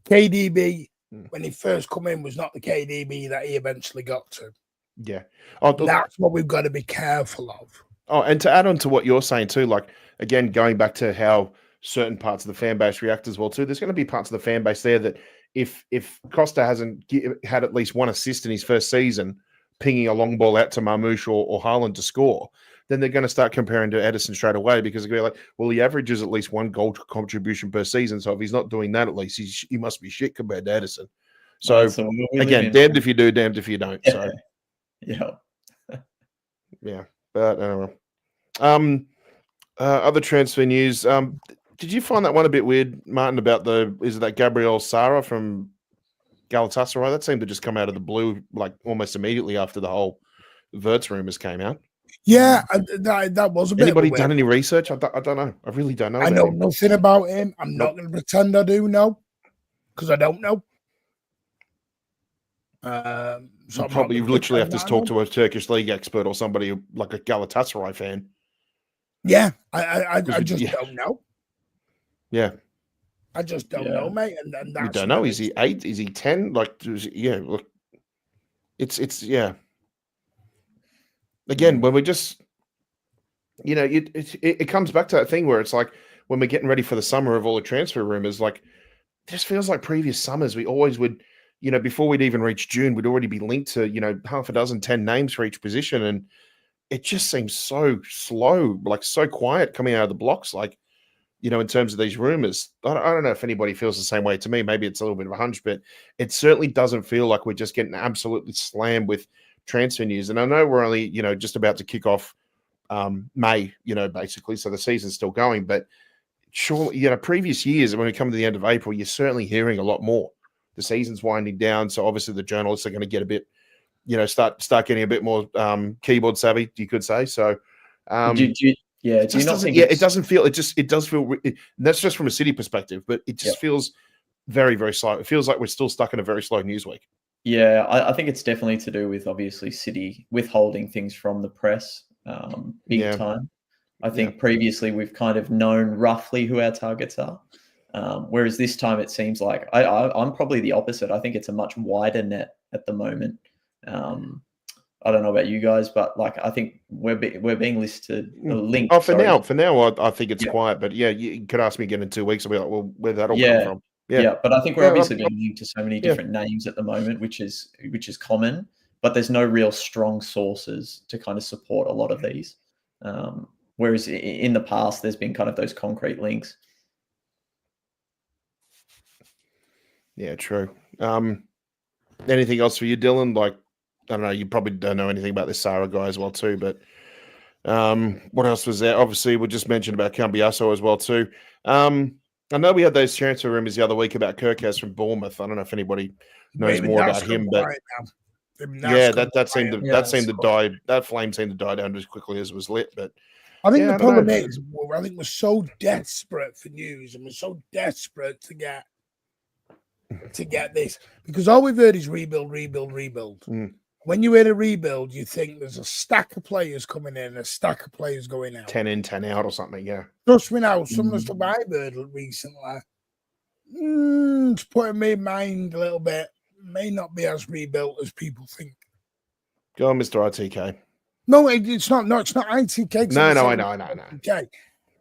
KDB, when he first come in, was not the KDB that he eventually got to. Yeah. That's what we've got to be careful of. Oh, and to add on to what you're saying too, like, again, going back to how certain parts of the fan base react as well too, there's going to be parts of the fan base there that if Costa hasn't had at least one assist in his first season, pinging a long ball out to Marmoush or Haaland to score, then they're going to start comparing to Ederson straight away, because they're going to be like, well, he averages at least one goal contribution per season, so if he's not doing that, at least he must be shit compared to Ederson. So again, damned if you do, damned if you don't. So yeah, but I don't know. Other transfer news. Did you find that one a bit weird, Martin, about that Gabriel Sara from Galatasaray? That seemed to just come out of the blue, like almost immediately after the whole Wirtz rumors came out. Yeah, that was a bit. Anybody done any research? I don't know. I really don't know. I know nothing about him. I'm not going to pretend I do know, because I don't know. So probably literally have to talk to a Turkish league expert or somebody like a Galatasaray fan. Yeah, I just don't know. Yeah, I just don't know, mate. And that's you don't know. Is he 8? Is he 10? Like, look, it's yeah. Again, when we just, it comes back to that thing where it's like when we're getting ready for the summer of all the transfer rumors, like, it just feels like previous summers we always would, before we'd even reach June, we'd already be linked to, half a dozen, 10 names for each position. And it just seems so slow, like so quiet coming out of the blocks, like, in terms of these rumors. I don't know if anybody feels the same way. To me, maybe it's a little bit of a hunch, but it certainly doesn't feel like we're just getting absolutely slammed with transfer news. And I know we're only, just about to kick off May, basically, so the season's still going. But surely, previous years, when we come to the end of April, you're certainly hearing a lot more. The season's winding down, so obviously the journalists are going to get a bit, start getting a bit more keyboard savvy, you could say. So, it doesn't feel. It does feel. That's just from a City perspective, but it just feels very, very slow. It feels like we're still stuck in a very slow news week. Yeah, I think it's definitely to do with obviously City withholding things from the press big time. I think previously we've kind of known roughly who our targets are, whereas this time it seems like I'm probably the opposite. I think it's a much wider net at the moment. I don't know about you guys, but like I think we're being listed linked. Oh, for now, I think it's quiet. But you could ask me again in 2 weeks. I'll be like, well, where'd that all come from? Yeah, but I think we're obviously being linked to so many different names at the moment, which is common. But there's no real strong sources to kind of support a lot of these. Whereas in the past, there's been kind of those concrete links. Yeah, true. Anything else for you, Dylan? Like, I don't know, you probably don't know anything about this Sara guy as well too, but what else was there? Obviously, we just mentioned about Cambiasso as well too. I know we had those transfer rumors the other week about Kirkhouse from Bournemouth. I don't know if anybody knows more about him, but that seemed to die. That flame seemed to die down as quickly as it was lit. But I think the problem is, I think we're so desperate for news, and we're so desperate to get this, because all we've heard is rebuild. When you hear a rebuild, you think there's a stack of players coming in, a stack of players going out. 10 in, 10 out or something, yeah. Trust me now, some of the stuff I've heard recently, it's putting me in mind a little bit. May not be as rebuilt as people think. Go on, Mr. ITK. No, it's not. No, it's not ITK. No, I know. Okay.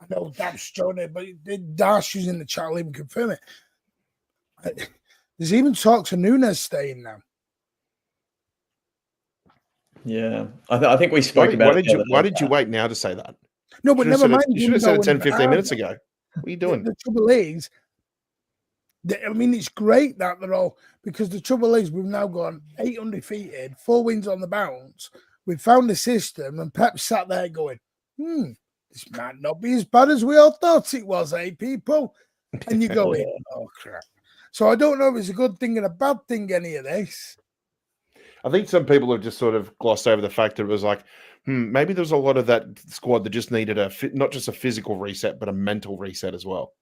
I know that's Johnny, but Darcy's in the chat. I'll even confirm it. There's even talks of Nunes staying now. Yeah, I think we spoke about it. Why did you wait now to say that? No, but never mind. You should have said it 10, 15 minutes ago. What are you doing? The trouble is, it's great that they're all, because the trouble is we've now gone 8 undefeated, 4 wins on the bounce. We've found the system, and Pep sat there going, this might not be as bad as we all thought it was, people? And you go, oh, crap. So I don't know if it's a good thing and a bad thing, any of this. I think some people have just sort of glossed over the fact that it was like, maybe there's a lot of that squad that just needed not just a physical reset, but a mental reset as well.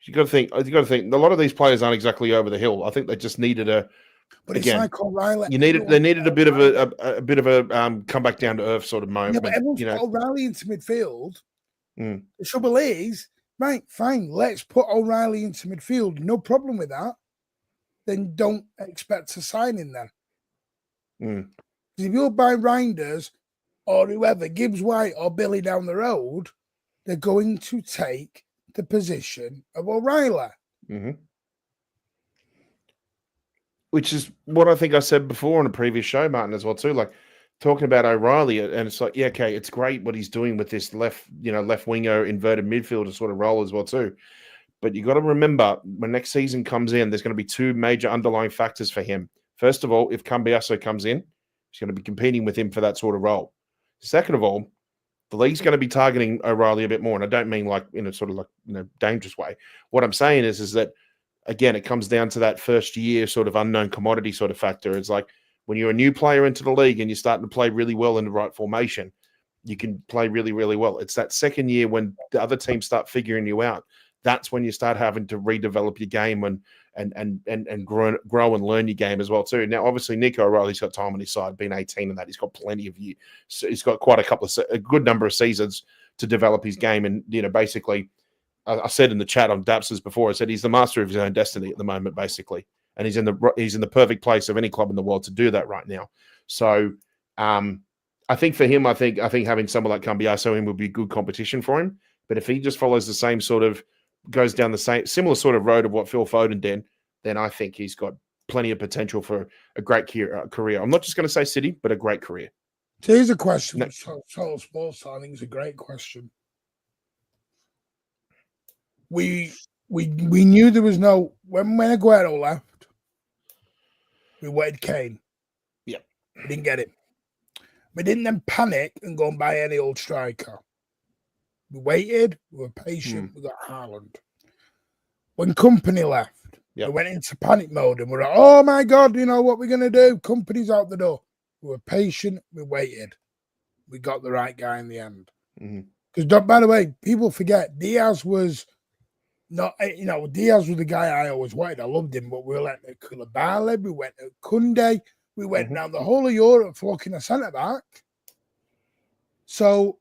You got to think. A lot of these players aren't exactly over the hill. I think they just needed a. But again, it's like O'Reilly. They needed a bit of a come back down to earth sort of moment. Yeah, but everyone's put O'Reilly into midfield. Mm. The trouble is, right, fine, let's put O'Reilly into midfield. No problem with that. Then don't expect to sign him then. Because if you're buying Reinders or whoever, Gibbs White or Billy down the road, they're going to take the position of O'Reilly. Which is what I think I said before on a previous show, Martin, as well too. Like talking about O'Reilly, and it's like, yeah, okay, it's great what he's doing with this left winger inverted midfielder sort of role as well too. But you got to remember when next season comes in, there's going to be two major underlying factors for him. First of all, if Campbell comes in, he's going to be competing with him for that sort of role. Second of all, the league's going to be targeting O'Reilly a bit more, and I don't mean like in a sort of like dangerous way. What I'm saying is that again, it comes down to that first year sort of unknown commodity sort of factor. It's like when you're a new player into the league and you're starting to play really well in the right formation, you can play really, really well. It's that second year when the other teams start figuring you out. That's when you start having to redevelop your game and grow and learn your game as well too. Now, obviously, Nico O'Reilly's got time on his side, being 18 and that. He's got plenty of years. So he's got quite a good number of seasons to develop his game. And, basically, I said in the chat on Daps's before, I said he's the master of his own destiny at the moment, basically. And he's in the perfect place of any club in the world to do that right now. So I think for him, I think having someone like Cambiaso in would be good competition for him. But if he just follows the same sort of, goes down the similar sort of road of what Phil Foden did, then I think he's got plenty of potential for a great career. I'm not just going to say City, but a great career. So here's a question. Total Sports, I think it's a great question. We knew there was no when Aguero left, we waited Kane. Yep. We didn't get him. We didn't then panic and go and buy any old striker. We waited, we were patient, we got Haaland. When Company left, we went into panic mode and we're like, oh my God, what we're gonna do? Company's out the door. We were patient, we waited. We got the right guy in the end. Because by the way, people forget Diaz was not, Diaz was the guy I always wanted. I loved him, but we were like Koulibaly, we went to Koundé, we went down the whole of Europe for looking a centre back. So,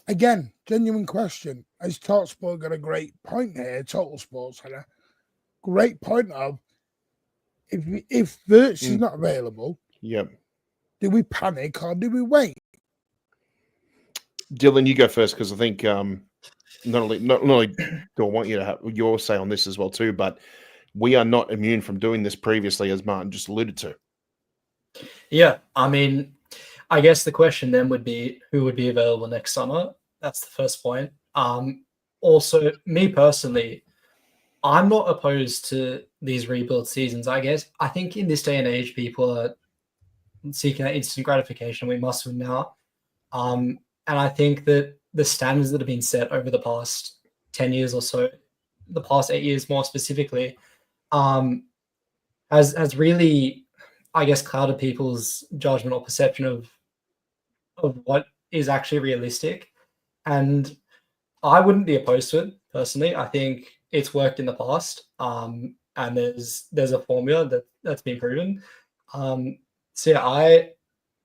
again, genuine question. Has TalkSport got a great point here? Total Sports had a great point of if Wirtz is not available, do we panic or do we wait? Dylan, you go first because I think not only do I want you to have your say on this as well too, but we are not immune from doing this previously, as Martin just alluded to. Yeah, I mean, I guess the question then would be who would be available next summer. That's the first point. Also, me personally, I'm not opposed to these rebuild seasons. I guess I think in this day and age, people are seeking that instant gratification. We must win now. And I think that the standards that have been set over the past 10 years or so, the past 8 years more specifically, has really, I guess, clouded people's judgment or perception of what is actually realistic. And I wouldn't be opposed to it personally. I think it's worked in the past, and there's a formula that's been proven. So yeah,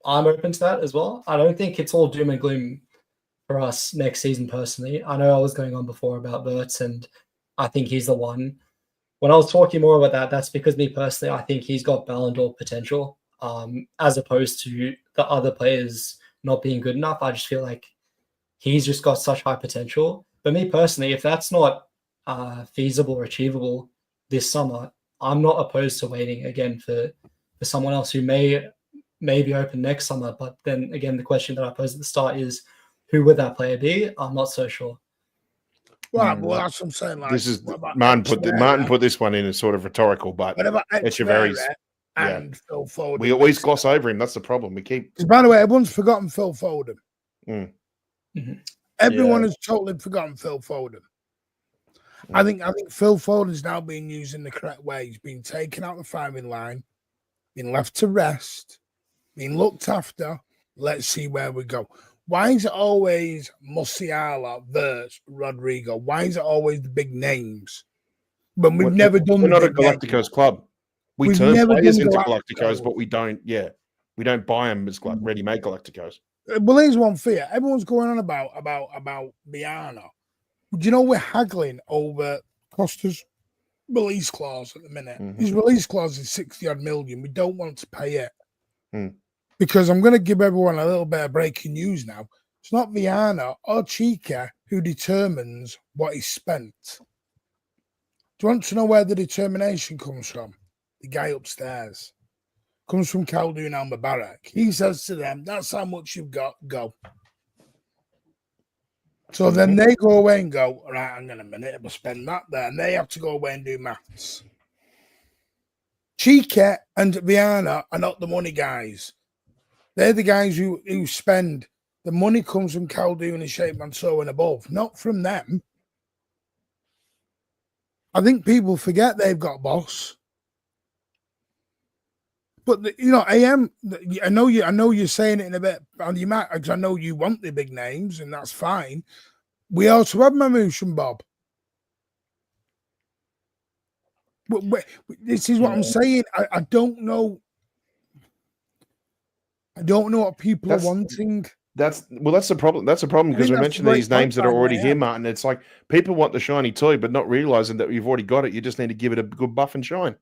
I'm open to that as well. I don't think it's all doom and gloom for us next season personally. I know I was going on before about Wirtz, and I think he's the one. When I was talking more about that, that's because me personally, I think he's got Ballon d'Or potential, as opposed to the other players not being good enough. I just feel like he's just got such high potential. But me personally, if that's not feasible or achievable this summer, I'm not opposed to waiting again for someone else who may be open next summer. But then again, the question that I posed at the start is, who would that player be? I'm not so sure. Well, that's what I'm saying. Like, this is Martin put this one in as sort of rhetorical, but Echeverry's and Phil Foden. We always gloss over him. That's the problem. We keep. By the way, everyone's forgotten Phil Foden. Everyone has totally forgotten Phil Foden. I think Phil Foden's now being used in the correct way. He's been taken out the firing line, been left to rest, been looked after. Let's see where we go. Why is it always Musiala, Wirtz, Rodrigo? Why is it always the big names? But we've never done. We're not a big names. Galacticos club. We've turn players into Galacticos, but we don't buy them as ready-made Galacticos. Well, here's one fear. Everyone's going on about Biana. Do you know we're haggling over Costa's release clause at the minute? His release clause is 60-odd million. We don't want to pay it. Because I'm going to give everyone a little bit of breaking news now. It's not Viana or Chica who determines what is spent. Do you want to know where the determination comes from? The guy upstairs. Comes from Khaldoon Al Mubarak. He says to them, that's how much you've got, go. So then they go away and go, all right, hang on a minute, we'll spend that there. And they have to go away and do maths. Chica and Viana are not the money guys. They're the guys who spend. The money comes from Khaldoon and Sheikh Mansour and above, not from them. I think people forget they've got a boss. But I know you're saying it in a bit on your mat because I know you want the big names and that's fine. We also have Mamouche and Bob. This is what I'm saying. I don't know. I don't know what people are wanting. That's the problem. That's a problem because we mentioned these names that are already here, Martin. It's like people want the shiny toy, but not realizing that you've already got it. You just need to give it a good buff and shine.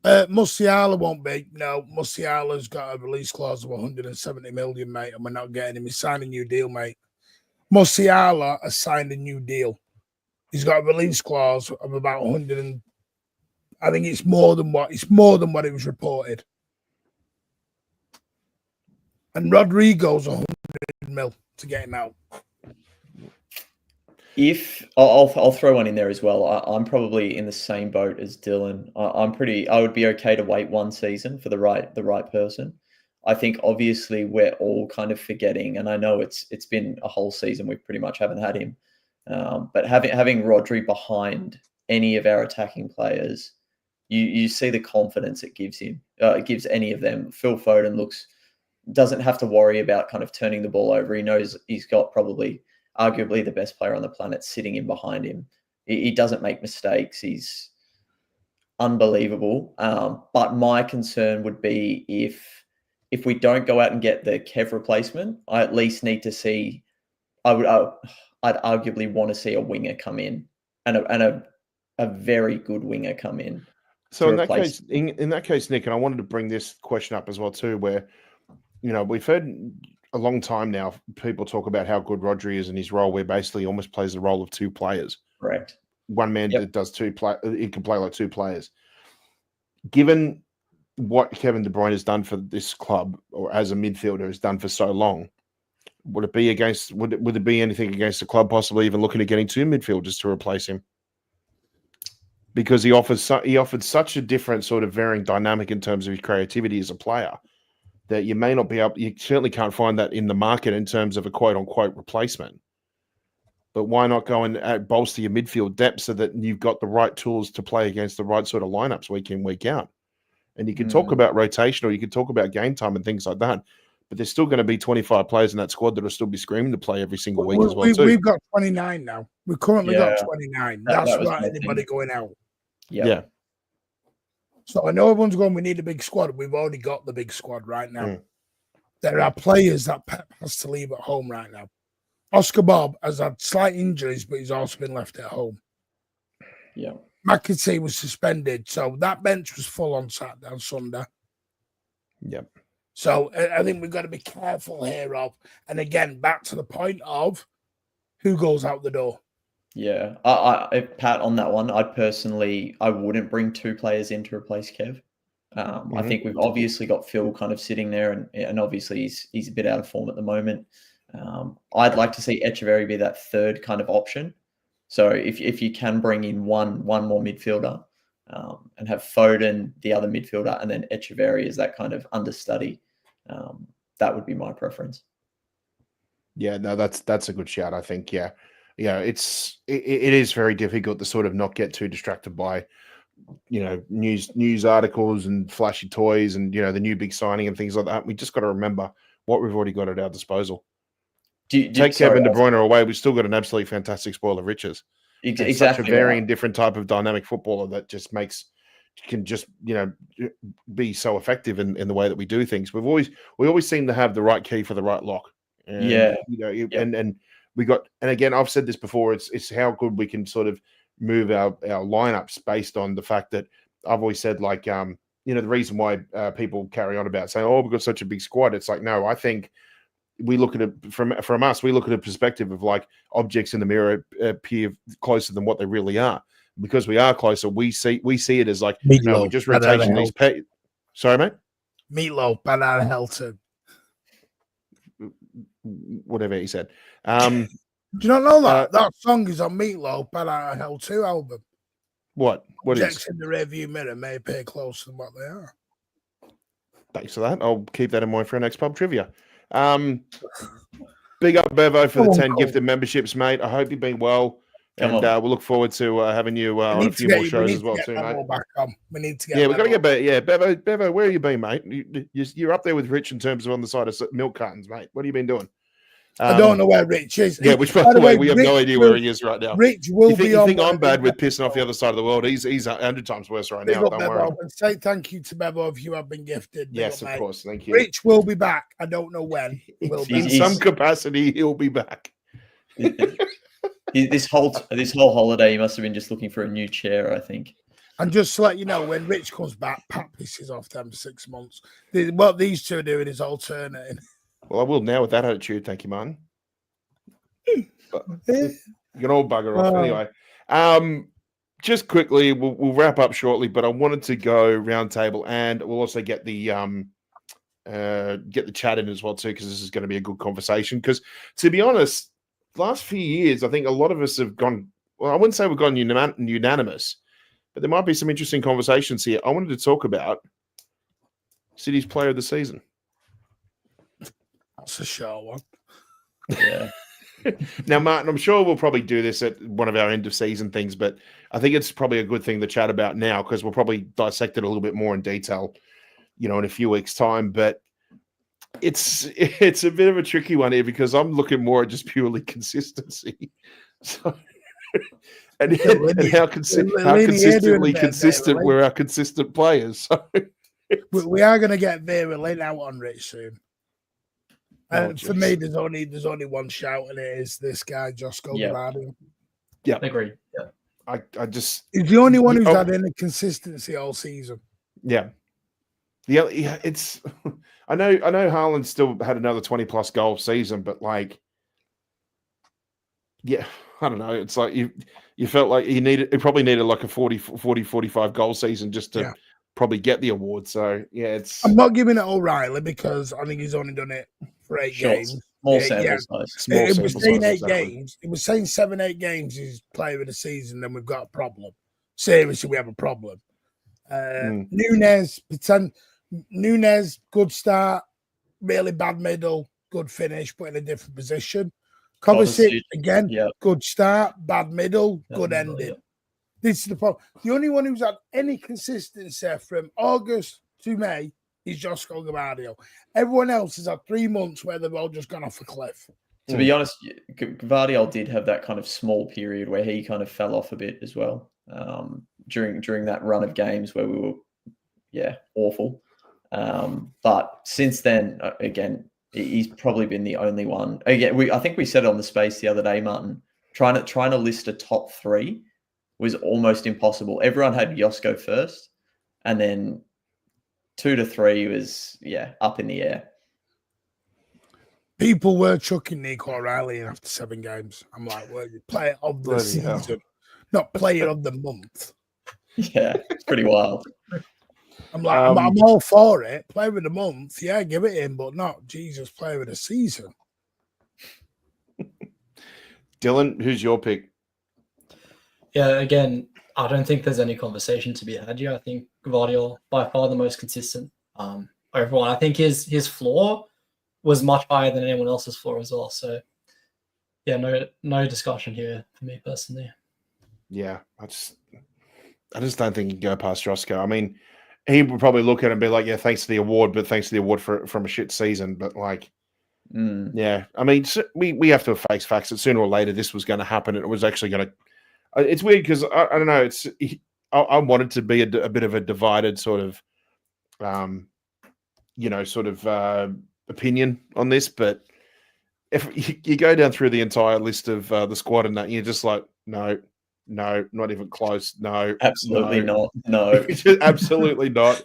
Musiala won't be. No, Musiala's got a release clause of 170 million, mate, and we're not getting him. He's signed a new deal, mate. Musiala has signed a new deal. He's got a release clause of about 100 and I think it's more than what it was reported. And Rodrigo's 100 mil to get him out. If I'll throw one in there as well. I'm probably in the same boat as Dylan. I would be okay to wait one season for the right person. I think obviously we're all kind of forgetting, and I know it's been a whole season we pretty much haven't had him. But having Rodri behind any of our attacking players, you see the confidence it gives him. It gives any of them. Phil Foden doesn't have to worry about kind of turning the ball over. He knows he's got probably arguably the best player on the planet sitting in behind him. He doesn't make mistakes. He's unbelievable. But my concern would be if we don't go out and get the Kev replacement, I at least need to see. I'd arguably want to see a winger come in and a very good winger come in. So in that case, Nick, and I wanted to bring this question up as well too, where we've heard a long time now people talk about how good Rodri is in his role, where basically he almost plays the role of two players. Correct. One man that does he can play like two players. Given what Kevin De Bruyne has done for this club, or as a midfielder has done for so long, would it be anything against the club possibly even looking at getting two midfielders to replace him? Because he offered such a different sort of varying dynamic in terms of his creativity as a player that you may not be able. You certainly can't find that in the market in terms of a quote unquote replacement. But why not go and bolster your midfield depth so that you've got the right tools to play against the right sort of lineups week in, week out? And you can talk about rotation, or you can talk about game time and things like that. But there's still going to be 25 players in that squad that will still be screaming to play every single week as well, too. We've got 29 now. We've currently got 29. That's without anybody going out. Yeah. So I know everyone's going, we need a big squad. We've already got the big squad right now. There are players that Pep has to leave at home right now. Oscar Bob has had slight injuries, but he's also been left at home. Yeah. McAtee was suspended, so that bench was full on Saturday and Sunday. Yep. So I think we've got to be careful here and again, back to the point of who goes out the door. Yeah. I Pat, on that one, I wouldn't bring two players in to replace Kev. I think we've obviously got Phil kind of sitting there, and obviously he's a bit out of form at the moment. I'd like to see Echeverry be that third kind of option. So if you can bring in one more midfielder and have Foden, the other midfielder, and then Echeverry as that kind of understudy, that would be my preference. Yeah, no, that's a good shout, I think. Yeah. it is very difficult to sort of not get too distracted by, news articles and flashy toys and, the new big signing and things like that. We just got to remember what we've already got at our disposal. Take Kevin De Bruyne away, we've still got an absolutely fantastic spoil of riches. Exactly. Such a varying different type of dynamic footballer that just can be so effective in the way that we do things. We always seem to have the right key for the right lock. And, and we got, and again, I've said this before, it's how good we can sort of move our lineups based on the fact that I've always said, like, the reason why people carry on about saying, oh, we've got such a big squad. It's like, no, I think we look at it from us, we look at a perspective of like objects in the mirror appear closer than what they really are. Because we are closer, we see it as like, we're just rotating these Sorry, mate? Meatloaf, bad out of hell too. Whatever he said. Do you not know that? That song is on Meatloaf, Bad Out of Hell 2 album. What Objects is? in the rearview mirror may appear closer than what they are. Thanks for that. I'll keep that in mind for our next pub trivia. Big up, Bevo, for the 10 gifted memberships, mate. I hope you've been well. And we'll look forward to having you on a few more shows as well, too, mate. We need to get we've got to get back. Yeah, Bevo, where have you been, mate? You're up there with Rich in terms of on the side of milk cartons, mate. What have you been doing? I don't know where Rich is. Yeah, which, by the way, we have no idea where he is right now. Rich will be on. You think I'm bad with pissing off the other side of the world? He's 100 times worse right now. Don't worry. And say thank you to Bevo if you have been gifted. Yes, of course. Thank you. Rich will be back. I don't know when. In some capacity, he'll be back. This whole holiday, he must have been just looking for a new chair, I think. And just to let you know, when Rich comes back, Pat pisses off them 6 months. What these two are doing is alternating. Well, I will now with that attitude. Thank you, Martin. But you can all bugger off anyway. Just quickly, we'll wrap up shortly, but I wanted to go round table, and we'll also get the chat in as well too, because this is going to be a good conversation. Because to be honest, last few years, I think a lot of us have gone. Well, I wouldn't say we've gone unanimous, but there might be some interesting conversations here. I wanted to talk about City's Player of the Season. That's a short one. Yeah. Now, Martin, I'm sure we'll probably do this at one of our end of season things, but I think it's probably a good thing to chat about now because we'll probably dissect it a little bit more in detail, in a few weeks' time. But it's a bit of a tricky one here because I'm looking more at just purely consistency. So, and how consistently consistent were our consistent players. So we are going to get Vera Lynn out on Rich soon. And for me, there's only one shout, and it is this guy, Josko Gavardio. Yeah, agree. Yeah, he's the only one who's had any consistency all season. Yeah, it's. I know Haaland still had another 20+ goal season, but I don't know. It's like you felt like he probably needed like a 40-45 goal season just to probably get the award. So I'm not giving it O'Reilly because I think he's only done it for 8 games. Small sample size. It was saying 8 games. It was saying 7-8 games he's player of the season, then we've got a problem. Seriously, we have a problem. Nunez, good start, really bad middle, good finish, but in a different position. Kovacic, again, good start, bad middle, good ending. Yeah. This is the problem. The only one who's had any consistency from August to May is Josko Gavardio. Everyone else has had 3 months where they've all just gone off a cliff. To be honest, Gavardio did have that kind of small period where he kind of fell off a bit as well during that run of games where we were, awful. But since then, again, he's probably been the only one. Again, I think we said it on the space the other day, Martin. Trying to list a top 3 was almost impossible. Everyone had Josko first, and then 2 to 3 was up in the air. People were chucking Nico O'Reilly in after 7 games. I'm like, well, you player of the season, not player of the month. Yeah, it's pretty wild. I'm like, I'm all for it. Player of the month, give it in, but not Jesus player of the season. Dylan, who's your pick? Yeah, again, I don't think there's any conversation to be had here. I think Gavardio, by far the most consistent overall. I think his floor was much higher than anyone else's floor as well. So, yeah, no discussion here for me personally. Yeah, I just don't think you can go past Josko. I mean, he would probably look at it and be like, "Yeah, thanks for the award, but thanks for the award from a shit season." But like, yeah, I mean, we have to face facts that sooner or later this was going to happen, and it was actually going to. It's weird because I don't know. I wanted to be a bit of a divided sort of, opinion on this, but if you go down through the entire list of the squad and that, you're just like, no, not even close. No, Absolutely not. No. Absolutely not.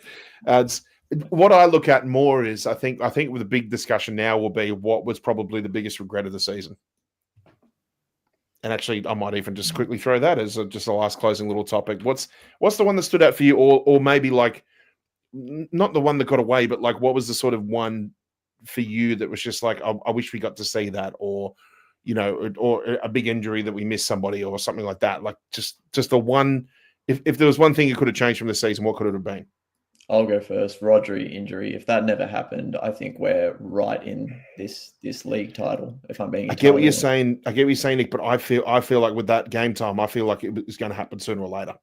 What I look at more is I think with the big discussion now will be what was probably the biggest regret of the season. And actually, I might even just quickly throw that as just a last closing little topic. What's the one that stood out for you, or maybe like not the one that got away, but like what was the sort of one for you that was just like, I wish we got to see that, or or a big injury that we missed somebody or something like that. Like just the one. If there was one thing you could have changed from the season, what could it have been? I'll go first. Rodri injury. If that never happened, I think we're right in this league title. If I'm being, I get what you're saying, Nick. But I feel like with that game time, I feel like it was going to happen sooner or later.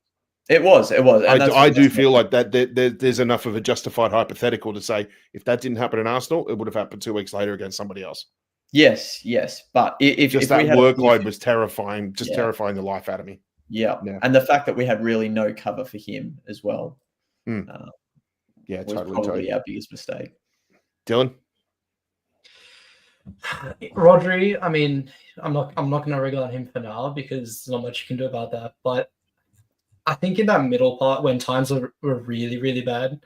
It was. I do feel like that there's enough of a justified hypothetical to say if that didn't happen in Arsenal, it would have happened 2 weeks later against somebody else. Yes. But if that workload was terrifying, terrifying the life out of me. Yeah, and the fact that we had really no cover for him as well. Yeah, was probably our biggest mistake. Dylan? Rodri, I mean, I'm not going to regulate him for now because there's not much you can do about that. But I think in that middle part when times were really, really bad,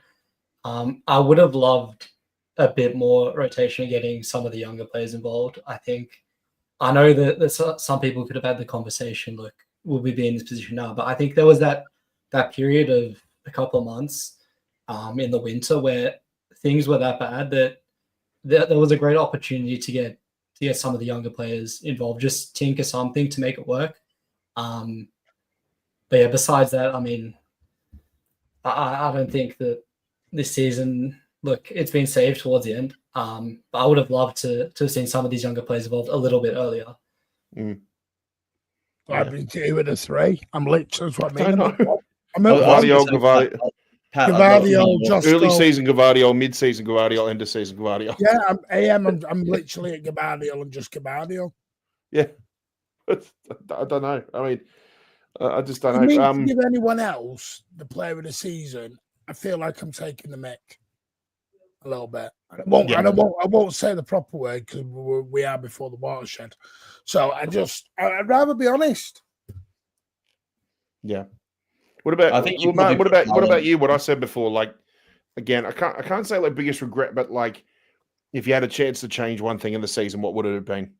I would have loved a bit more rotation, getting some of the younger players involved. I know that some people could have had the conversation, look, will we be in this position now? But I think there was that period of a couple of months in the winter where things were that bad that there was a great opportunity to get some of the younger players involved, just tinker something to make it work. But yeah, besides that, I mean, I don't think that this season, look, it's been saved towards the end. But I would have loved to have seen some of these younger players involved a little bit earlier. I've been 2 with a 3. I'm literally that's what I mean. I'm at Gvardiol, just early season Gvardiol, mid season Gvardiol, end of season Gvardiol. Yeah, I'm literally at Gvardiol and just Gvardiol. Yeah, I don't know. I mean, I just don't know. To give anyone else the player of the season, I feel like I'm taking the mick a little bit. I won't say the proper word because we are before the watershed. So I'd rather be honest. Yeah. What about you? What I said before, like again, I can't say like biggest regret, but like if you had a chance to change one thing in the season, what would it have been?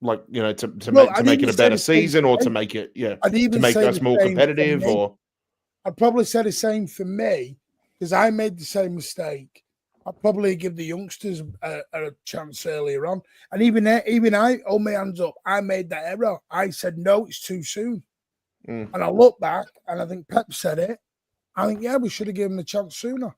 Like, to make it a better season, or to make it to make us more competitive, or I'd probably say the same for me because I made the same mistake. I'd probably give the youngsters a chance earlier on. And even I, hold my hands up, I made that error. I said, no, it's too soon. And I look back, and I think Pep said it. I think, we should have given him a chance sooner.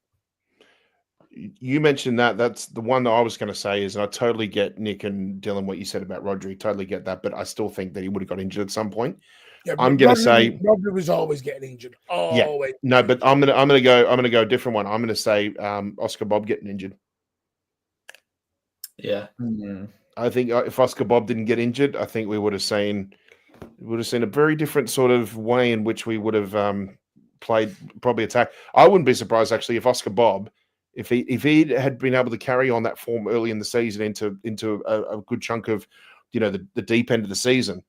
You mentioned that. That's the one that I was going to say is, and I totally get Nick and Dylan what you said about Rodri. Totally get that, but I still think that he would have got injured at some point. Yeah, I'm going to say Rodri was always getting injured. Always. Yeah, no, but I'm going to go a different one. I'm going to say Oscar Bob getting injured. Yeah, I think if Oscar Bob didn't get injured, I think we would have seen a very different sort of way in which we would have played, probably attack. I wouldn't be surprised actually if Oscar Bob, if he had been able to carry on that form early in the season into a good chunk of the deep end of the season.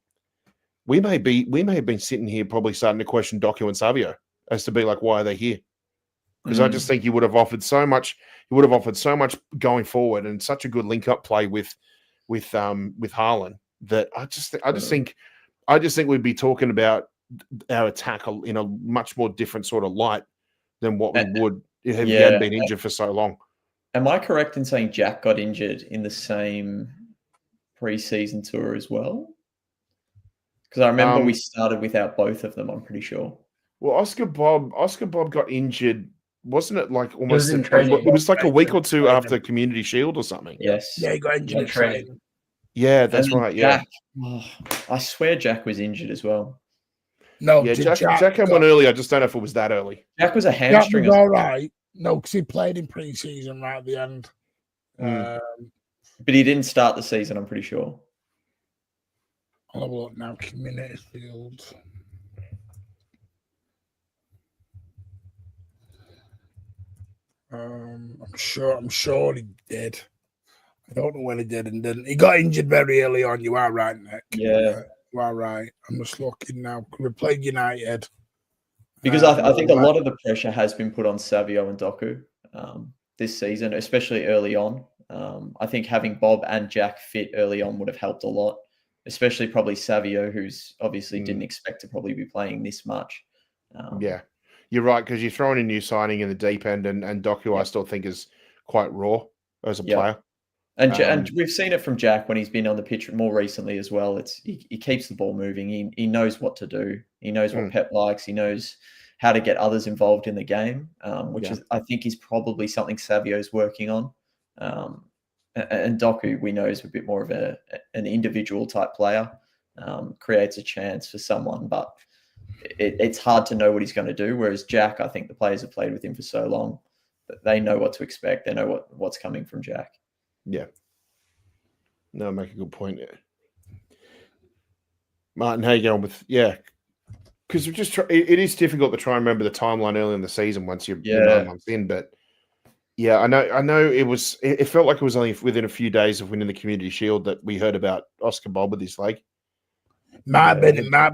We may have been sitting here probably starting to question Doku and Savio as to be like, why are they here? Because I just think he would have offered so much. He would have offered so much going forward, and such a good link-up play with Haaland that I just think we'd be talking about our attack in a much more different sort of light than what we would if he hadn't been injured for so long. Am I correct in saying Jack got injured in the same pre-season tour as well? Because I remember we started without both of them, I'm pretty sure. Well, Oscar Bob got injured wasn't it like was almost? in training. It was like a week or two after Community Shield or something. Yes. Yeah, he got injured in training. training. Yeah, that's And then right. Yeah, Jack, I swear Jack was injured as well. No, yeah. Jack Jack had one early. I just don't know if it was that early. Jack was a Jack hamstring. was or all right. No, because he played in pre-season right at the end. Mm. But he didn't start the season, I'm pretty sure. I'll have a look now. Community Field. I'm sure he did. I don't know when he did and didn't. He got injured very early on. You are right, Nick. Yeah. You are right. I'm just looking now. We played United. Because I think a lot of the pressure has been put on Savio and Doku this season, especially early on. I think having Bob and Jack fit early on would have helped a lot, especially probably Savio, who's obviously didn't expect to probably be playing this much. Yeah, you're right, because you're throwing a new signing in the deep end, and Doku I still think is quite raw as a player. And we've seen it from Jack when he's been on the pitch more recently as well. He keeps the ball moving. He knows what to do. He knows what Pep likes. He knows how to get others involved in the game, which is I think is probably something Savio's working on. And Doku, we know, is a bit more of an individual type player, creates a chance for someone, but it's hard to know what he's going to do. Whereas Jack, I think the players have played with him for so long that they know what to expect. They know what's coming from Jack. Yeah. No, make a good point. Yeah. Martin, how you going with because we just it is difficult to try and remember the timeline early in the season once you're 9 months in, but yeah, I know it felt like it was only within a few days of winning the Community Shield that we heard about Oscar Bob with his leg. It might have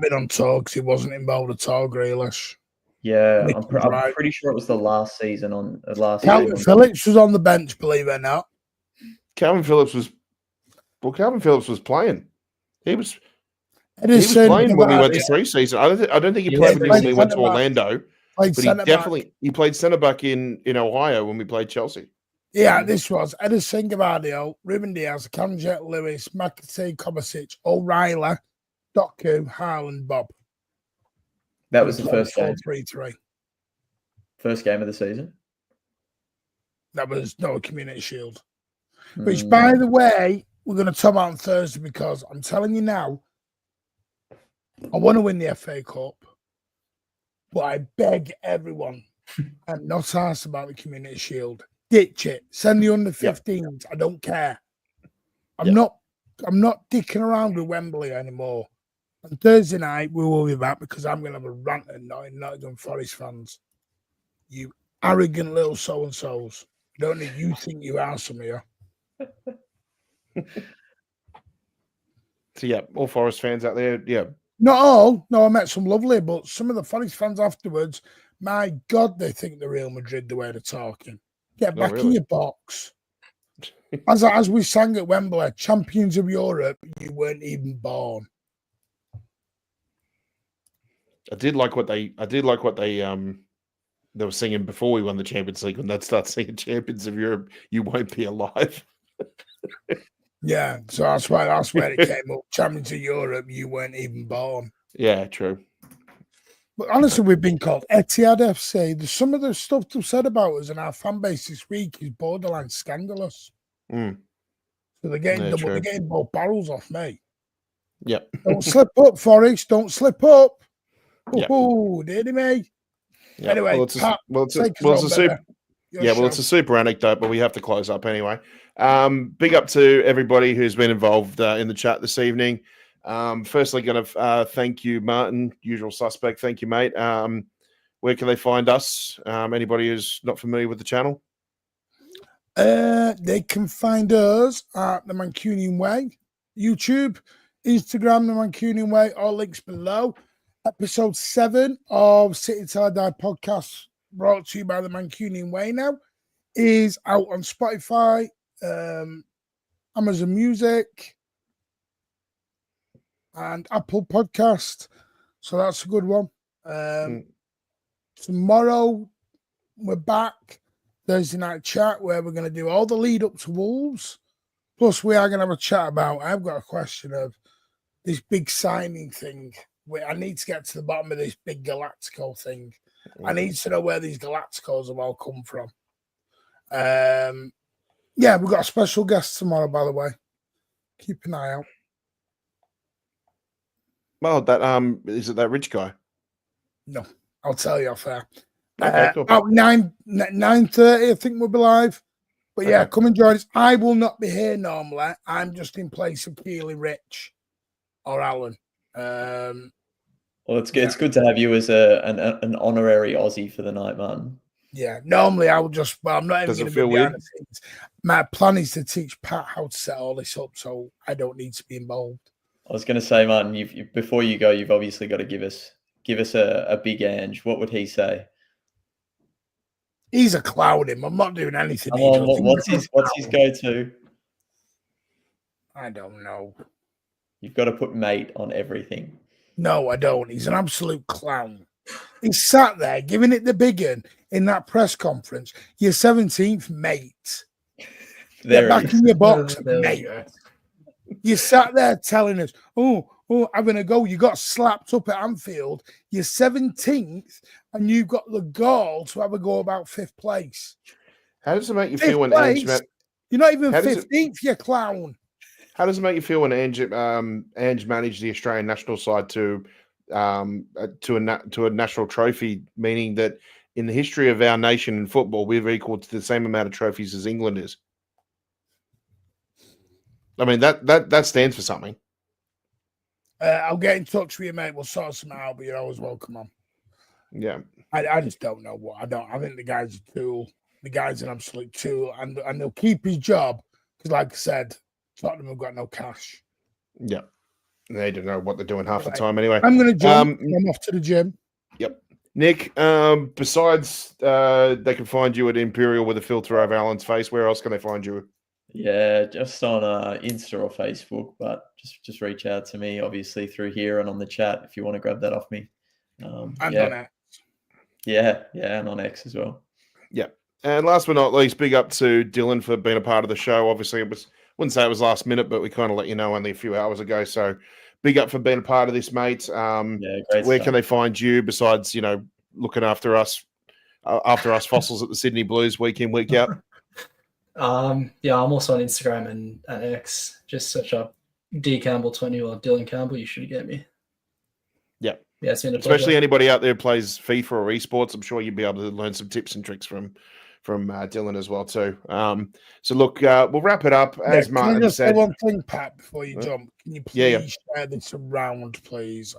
been on tour because he wasn't involved at all, Grealish. Yeah, I'm pretty sure it was the last season Calvin Phillips was on the bench, believe it or not. Calvin Phillips was playing. He was playing when we went to pre-season. I don't think he played when we went to Orlando. But he played centre back in Ohio when we played Chelsea. Yeah, this was Edison Gavardio, Ruben Diaz, Kamjet Lewis, McAtee, Kovacic, O'Reilly, Doku, Haaland, Bob. That was the first game. 4-3-3. First game of the season? That was no Community Shield. Which, by the way, we're going to talk about on Thursday because I'm telling you now, I want to win the FA Cup, but I beg everyone, I'm not asked about the Community Shield. Ditch it. Send the under-15s. I don't care. I'm not dicking around with Wembley anymore. On Thursday night, we will be back because I'm going to have a rant at Nottingham Forest fans. You arrogant little so-and-sos. Don't you think you are some of you? So yeah, all Forest fans out there, yeah. Not all. No, I met some lovely, but some of the Forest fans afterwards, my God, they think the Real Madrid the way they're talking. Get back in your box. As we sang at Wembley, champions of Europe, you weren't even born. I did like what they were singing before we won the Champions League. When they'd start singing "Champions of Europe," you won't be alive. Yeah, so that's where it came up. Champions of Europe, you weren't even born. Yeah, true. But honestly, we've been called Etihad FC. Some of the stuff they've said about us and our fan base this week is borderline scandalous. So they're getting both barrels off me. Yep. Don't slip up, Forest. Don't slip up. Yep. Oh, did he, me? Yep. Anyway, it's a super anecdote, but we have to close up anyway. Big up to everybody who's been involved in the chat this evening. Firstly, going to thank you, Martin, usual suspect. Thank you, mate. Where can they find us? Anybody who's not familiar with the channel? They can find us at the Mancunian Way, YouTube, Instagram, the Mancunian Way, all links below. Episode 7 of City Till I Die podcast, brought to you by the Mancunian Way now, is out on Spotify, Amazon Music, and Apple Podcast. So that's a good one. Tomorrow we're back, Thursday night chat, where we're going to do all the lead up to Wolves. Plus, we are going to have a chat about, I've got a question of this big signing thing. I need to get to the bottom of this big Galactico thing. I need to know where these Galacticos have all come from. Yeah, we've got a special guest tomorrow, by the way. Keep an eye out. Well, that is it that rich guy? No, I'll tell you off air. Okay, cool. About 9:30, I think we'll be live. But yeah, Okay. come and join us. I will not be here normally. I'm just in place of Keely Rich or Alan. Well, it's good. It's good to have you as an honorary Aussie for the night, man. Yeah, normally I would just. Well, I'm not even Does it going to feel be behind weird? the scenes. My plan is to teach Pat how to set all this up, so I don't need to be involved. I was going to say, man, before you go, you've obviously got to give us a big Ange. What would he say? He's a clown. Him. I'm not doing anything. Come he on, does. what's his go-to? I don't know. You've got to put mate on everything. No, I don't. He's an absolute clown. He sat there giving it the big un in that press conference. Your 17th, mate. There Get back it is. in your box, There we mate. go. You sat there telling us, oh, having a go. You got slapped up at Anfield. You're 17th, and you've got the gall to have a go about 5th place. How does it make you Fifth feel when place? Ange? You're not even How does it- 15th, you clown. How does it make you feel when Ange managed the Australian national side to a national trophy, meaning that in the history of our nation in football, we've equal to the same amount of trophies as England is? I mean, that stands for something. I'll get in touch with you, mate. We'll sort something out, but you're always welcome on. Yeah. I just don't know what. I think the guy's a tool. The guy's an absolute tool, and he'll keep his job because, like I said, Tottenham have got no cash. Yeah. They don't know what they're doing half the Right. time anyway. I'm going to jump. I'm off to the gym. Yep. Nick, besides they can find you at Imperial with a filter over Alan's face, where else can they find you? Yeah, just on Insta or Facebook, but just reach out to me, obviously through here and on the chat if you want to grab that off me. And yeah. on it. Yeah, and on X as well. Yeah. And last but not least, big up to Dylan for being a part of the show. Obviously, wouldn't say it was last minute, but we kind of let you know only a few hours ago. So big up for being a part of this, mate. Great Where stuff. can they find you besides, looking after us fossils at the Sydney Blues week in, week out? Yeah, I'm also on Instagram and X. Just search up D Campbell 20 or Dylan Campbell. You should get me. Yeah. Yeah, it's been a Especially pleasure. anybody out there who plays FIFA or esports, I'm sure you'd be able to learn some tips and tricks from Dylan as well too. So look, we'll wrap it up. As Can I Martin just say said, one thing, Pat, before you jump? Can you please Yeah. share this around, please?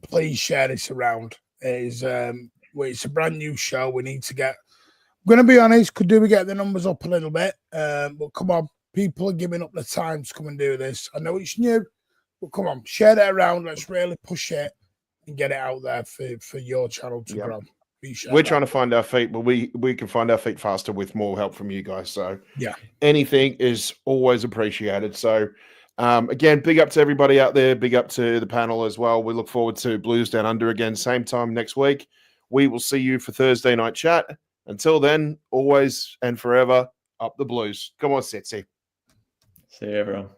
Please share this around. It's a brand new show. We need to get. I'm going to be honest. Could we get the numbers up a little bit? But come on, people are giving up the time to come and do this. I know it's new, but come on, share that around. Let's really push it and get it out there for your channel to grow. We're trying to find our feet, but we can find our feet faster with more help from you guys. So yeah, anything is always appreciated. So again, big up to everybody out there. Big up to the panel as well. We look forward to Blues Down Under again, same time next week. We will see you for Thursday night chat. Until then, always and forever, up the Blues. Come on, Setsy. See you, everyone.